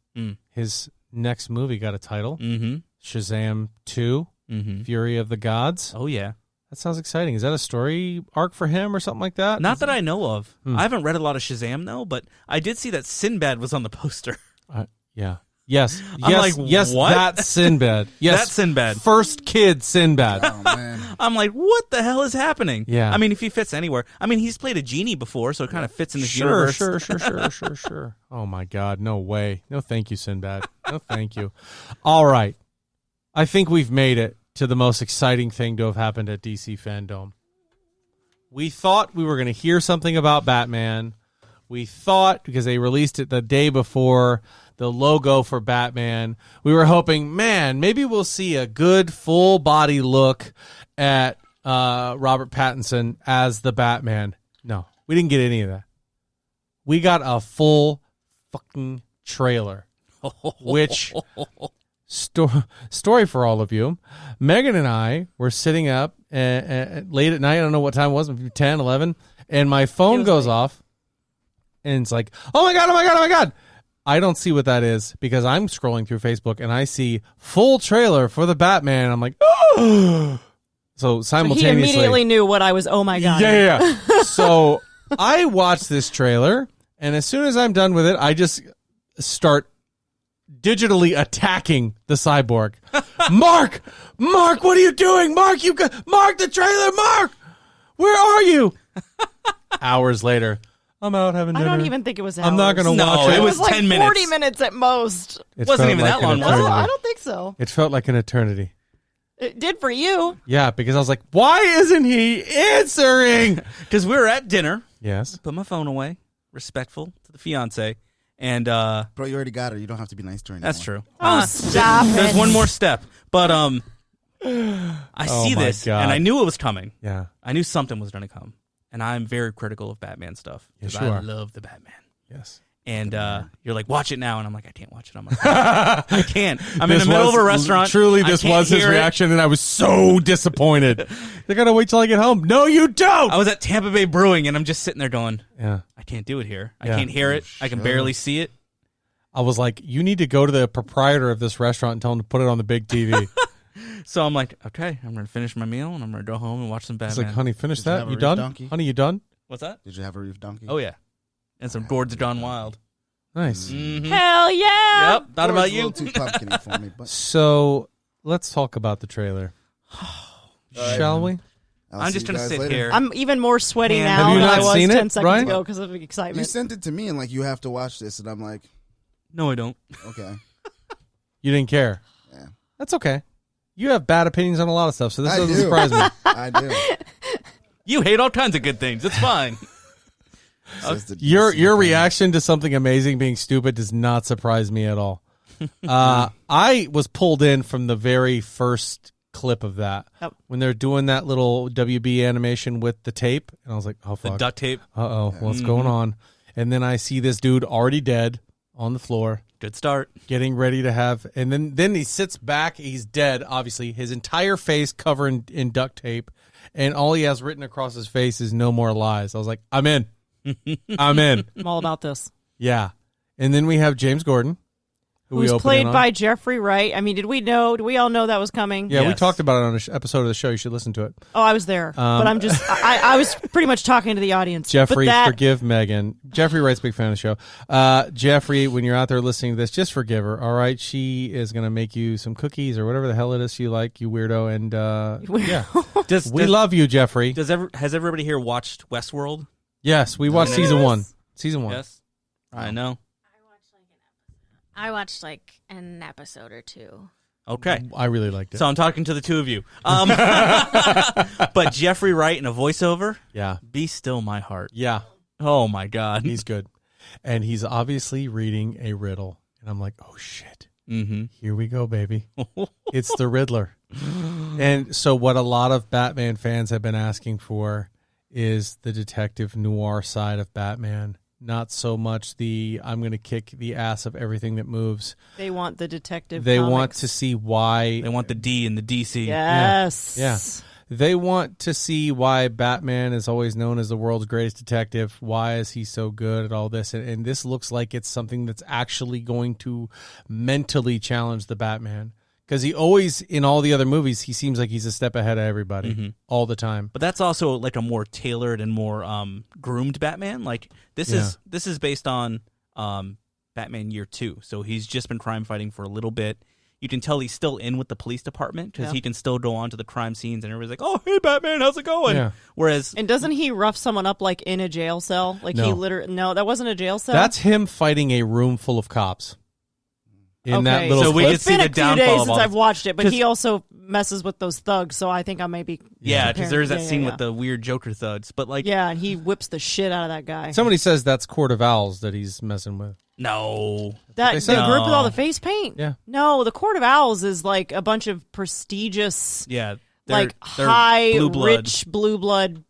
his next movie got a title. Mm-hmm. Shazam 2, Mm-hmm. Fury of the Gods. Oh, yeah. That sounds exciting. Is that a story arc for him or something like that? Not that I know of. I haven't read a lot of Shazam, though, but I did see that Sinbad was on the poster. Yeah. Yes. I'm like, yes, what? that's Sinbad. Yes. That's Sinbad. First kid Sinbad. Oh man. I'm like, what the hell is happening? Yeah. I mean, if he fits anywhere. I mean, he's played a genie before, so it kind of fits in this Sure. universe. Oh, my God. No way. No, thank you, Sinbad. No, thank you. All right. I think we've made it to the most exciting thing to have happened at DC FanDome. We thought we were going to hear something about Batman. We thought, because they released it the day before the logo for Batman, we were hoping, man, maybe we'll see a good full body look at Robert Pattinson as the Batman. No, we didn't get any of that. We got a full fucking trailer, which story for all of you. Megan and I were sitting up late at night. I don't know what time it was, maybe 10, 11, and my phone goes off. And it's like, oh my God. I don't see what that is because I'm scrolling through Facebook and I see full trailer for the Batman. I'm like, oh. So He simultaneously, immediately knew what I was. Oh my god! yeah. So I watch this trailer, and as soon as I'm done with it, I just start digitally attacking the cyborg. Mark, what are you doing? Mark, Mark the trailer. Mark, where are you? Hours later, I'm out having dinner. I don't even think it was. I'm not going to No, watch it. it was like 10 40 minutes. minutes at most. It wasn't felt even that an long, was it? eternity. No, I don't think so. It felt like an eternity. It did for you. Yeah, because I was like, why isn't he answering? Because we were at dinner. Yes. Put my phone away. Respectful to the fiance. And Bro, you already got her. You don't have to be nice to her anymore. that's true. Oh, stop it. There's one more step. But I Oh see my this, God. and I knew it was coming. Yeah. I knew something was going to come. And I'm very critical of Batman stuff. Yes, 'cause you I are. love the Batman. Yes. And you're like, watch it now. And I'm like, I can't watch it on my phone. I can't. I'm in This the middle was- of a restaurant. Truly, I this can't was his hear it. reaction, and I was so disappointed. I gotta wait till I get home. No, you don't. I was at Tampa Bay Brewing, and I'm just sitting there going, Yeah. I can't do it here. I Yeah. can't hear it. I can barely see it. I was like, you need to go to the proprietor of this restaurant and tell him to put it on the big TV. So I'm like, okay, I'm going to finish my meal, and I'm going to go home and watch some It's Batman. like, honey, finish Did you that. have a You reef done? donkey? Honey, you done? What's that? Did you have a reef donkey? Oh, yeah. And some Gourds Gone Wild. Nice. Mhm. Hell yeah! Yep, thought about It's a you. little too pumpkin-y for me, but So let's talk about the trailer. Shall we? I'll I'm see just you going to guys sit later. here. I'm even more sweaty Have now you than not I was seen 10 it, seconds Ryan? ago because of You excitement. sent it to me and like you have to watch this, and I'm like, No, I don't. okay, You didn't care. yeah, That's okay. You have bad opinions on a lot of stuff, so this I doesn't do. surprise me. I do. You hate all kinds of good things. It's fine. Says the Your DC reaction to something amazing being stupid does not surprise me at all. I was pulled in from the very first clip of that Yep. when they're doing that little WB animation with the tape, and I was like, "Oh The fuck, duct tape. what's going on?" And then I see this dude already dead on the floor, Good start. getting ready to have, and then he sits back. He's dead, obviously, his entire face covered in duct tape, and all he has written across his face is "No more lies." I was like, "I'm in, I'm in." I'm all about this. Yeah. And then we have James Gordon, who we Who's open played in on. by Jeffrey Wright. I mean, did we all know that was coming? Yeah, we Yes. talked about it on an episode of the show. You should listen to it. Oh, I was there. But I'm just, I was pretty much talking to the audience. Jeffrey, but that, forgive Megan. Jeffrey Wright's a big fan of the show. Jeffrey, when you're out there listening to this, just forgive her, all right? She is going to make you some cookies or whatever the hell it is you like, you weirdo. And yeah, we love you, Jeffrey. Has everybody here watched Westworld? Yes, we watched season one. Season one. Yes. I know. I watched like an episode or two. Okay. I really liked it. So I'm talking to the two of you. But Jeffrey Wright in a voiceover, yeah. Be Still My Heart. Yeah. Oh, my God. He's good. And he's obviously reading a riddle. And I'm like, oh, shit. Mm-hmm. Here we go, baby. It's the Riddler. And so what a lot of Batman fans have been asking for is the detective noir side of Batman. Not so much the I'm going to kick the ass of everything that moves. they want the detective. They comics. want to see why. They want the D in the DC. Yes. Yeah. They want to see why Batman is always known as the world's greatest detective. Why is he so good at all this? And this looks like it's something that's actually going to mentally challenge the Batman. Because he always, in all the other movies, he seems like he's a step ahead of everybody all the time. But that's also like a more tailored and more groomed Batman. Like this is based on Batman Year 2. So he's just been crime fighting for a little bit. You can tell he's still in with the police department because he can still go onto the crime scenes and everybody's like, "Oh, hey Batman, how's it going?" Yeah. Whereas And doesn't he rough someone up like in a jail cell? Like No. he literally no, that wasn't a jail cell. That's him fighting a room full of cops. In that Okay. little So we clip. could It's see been the a few downfall days of since all I've this. watched it, but 'Cause- he also messes with those thugs, so I think I may be. yeah, because there's that Yeah, scene yeah. with the weird Joker thugs. But like, Yeah, and he whips the shit out of that guy. Somebody says that's Court of Owls that he's messing with. no, That they the said. group with all the No. face paint. Yeah. No, the Court of Owls is like a bunch of prestigious, yeah, like they're high, blue blood. rich blue blood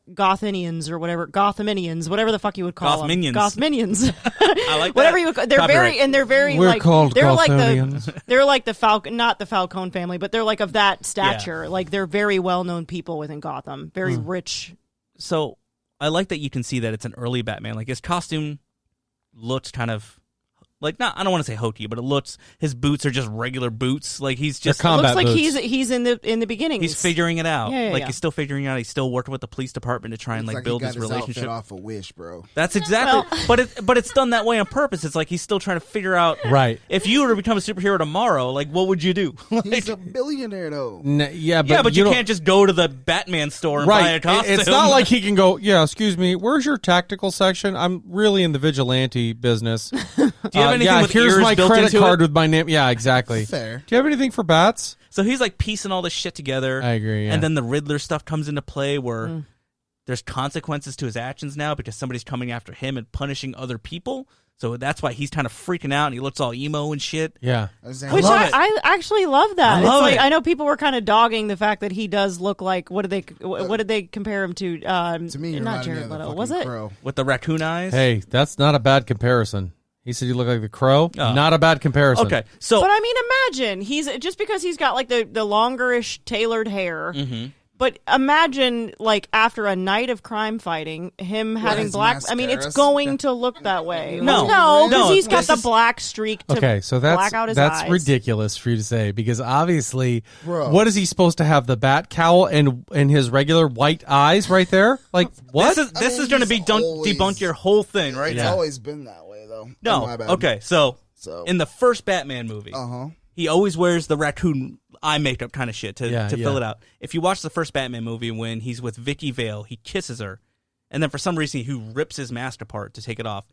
Gothanians or whatever, Gothaminians, whatever the fuck you would call Gothminians. them. Gothminians. I like Whatever that. you would call, they're Copyright. very We're like called they're like Gothamians. they're like the Falcon, not the Falcone family, but they're like of that stature. Like they're very well known people within Gotham, very rich. So I like that you can see that it's an early Batman. Like his costume looks kind of Like, I don't want to say hokey, but it looks, his boots are just regular boots. Like, he's just They're combat looks like boots. he's in the beginning. he's figuring it out. Yeah, He's still figuring it out. He's still working with the police department to try and It's like he build got his his relationship. outfit off a Wish, bro. That's exactly. But it's done that way on purpose. It's like he's still trying to figure out. Right. If you were to become a superhero tomorrow, like what would you do? He's a billionaire, though. Yeah, but, yeah, but you don't- can't just go to the Batman store and buy a Right. costume. It's not like he can go, yeah, excuse me, where's your tactical section? I'm really in the vigilante business. Do you have anything with here's ears my built credit into card it? with my name. Yeah, exactly. Fair. Do you have anything for bats? So he's like piecing all this shit together. I agree, yeah. And then the Riddler stuff comes into play where there's consequences to his actions now because somebody's coming after him and punishing other people. So that's why he's kind of freaking out and he looks all emo and shit. Yeah. Which love it. I actually love that. I love it's like it. I know people were kind of dogging the fact that he does look like what did they compare him to? To me, not Jared Leto, was it? Crow. With the raccoon eyes. Hey, that's not a bad comparison. He said you look like the Crow. Not a bad comparison. Okay. So But I mean, imagine he's just because he's got like the longerish tailored hair. Mm-hmm. But imagine, like, after a night of crime fighting, him having his black. I mean, it's mascaras? going to look that way. No. no, because No, he's got this the is- black streak to Okay, so black out his that's eyes. ridiculous for you to say because obviously, Bro. what is he supposed to have? The bat cowl and his regular white eyes right there? Like what? this is going to be he's always- debunk your whole thing, right? It's always been that way, though. No. My bad. Okay. So So. in the first Batman movie, he always wears the raccoon eye makeup kind of shit to fill it out. If you watch the first Batman movie when he's with Vicky Vale, he kisses her, and then for some reason he rips his mask apart to take it off.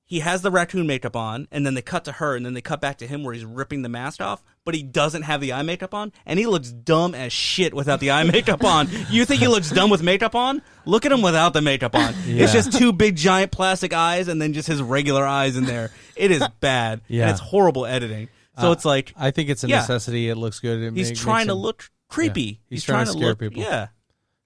He has the raccoon makeup on, and then they cut to her, and then they cut back to him where he's ripping the mask off, but he doesn't have the eye makeup on, and he looks dumb as shit without the eye makeup on. You think he looks dumb with makeup on? Look at him without the makeup on. Yeah. It's just two big giant plastic eyes, and then just his regular eyes in there. It is bad, Yeah. and it's horrible editing. So it's like I think it's a yeah. necessity. It looks good. he's trying to look creepy. Yeah. He's trying to scare look, people. Yeah.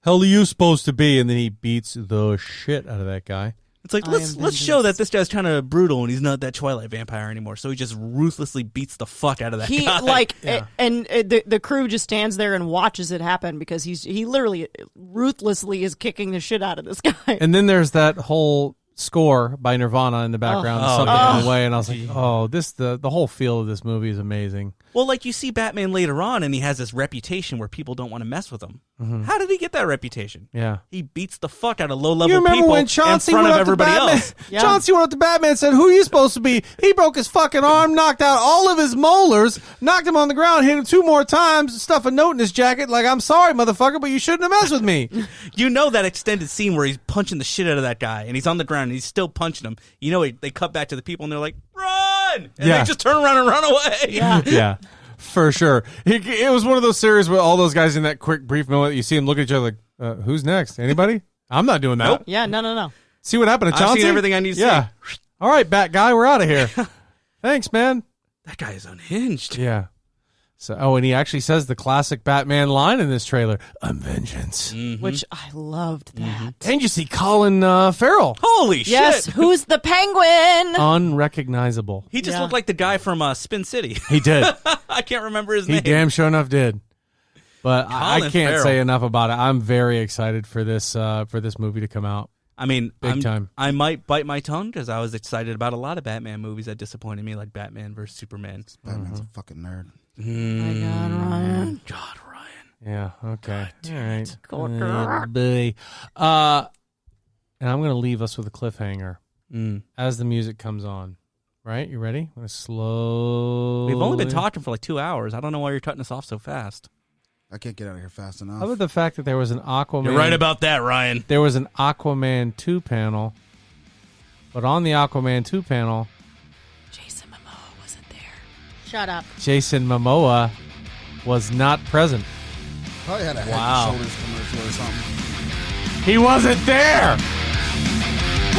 Hell are you supposed to be? And then he beats the shit out of that guy. It's like I let's am show that vengeance. this guy's kind of brutal and he's not that Twilight vampire anymore. So he just ruthlessly beats the fuck out of that He guy. like Yeah. and the crew just stands there and watches it happen because he literally ruthlessly is kicking the shit out of this guy. And then there's that whole score by Nirvana in the background, Oh. something Oh. in the way, and I was like, oh, the whole feel of this movie is amazing. Well, like you see Batman later on, and he has this reputation where people don't want to mess with him. Mm-hmm. How did he get that reputation? Yeah. He beats the fuck out of low-level You remember people when in Chauncey front went of up to everybody Batman? else. Yeah. Chauncey went up to Batman and said, who are you supposed to be? He broke his fucking arm, knocked out all of his molars, knocked him on the ground, hit him 2 more times, stuff a note in his jacket like, I'm sorry, motherfucker, but you shouldn't have messed with me. You know that extended scene where he's punching the shit out of that guy, and he's on the ground, and he's still punching him. You know, they cut back to the people, and they're like, run! And Yeah. they just turn around and run away. Yeah. Yeah, for sure. It was one of those series where all those guys in that quick, brief moment, you see them look at each other like, who's next? Anybody? I'm not doing that. Nope. Yeah, no. See what happened to I've Chauncey? seen everything I need to yeah. see. All right, Bat Guy, we're out of here. Thanks, man. That guy is unhinged. Yeah. So, and he actually says the classic Batman line in this trailer, I'm vengeance. Which I loved that. And you see Colin Farrell. Holy Yes, shit! who's the penguin? Unrecognizable. He just Yeah. looked like the guy from Spin City. He did. I can't remember his He name. damn sure enough did. But I Colin can't Farrell. say enough about it. I'm very excited for this movie to come out. I mean, Big time. I might bite my tongue because I was excited about a lot of Batman movies that disappointed me, like Batman vs Superman. Batman's a fucking nerd. My God, Ryan. God, Ryan. Yeah, okay. All right. God. Boy. And I'm going to leave us with a cliffhanger as the music comes on. Right? You ready? I'm going to slow. We've only been talking for like 2 hours. I don't know why you're cutting us off so fast. I can't get out of here fast enough. How about the fact that there was an Aquaman? You're right about that, Ryan. There was an Aquaman 2 panel, but on the Aquaman 2 panel, Jason Momoa wasn't there. Shut up. Jason Momoa was not present. Probably had a Head Wow. and Shoulders commercial or something. He wasn't there.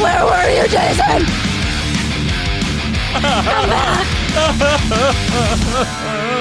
Where were you, Jason? Oh,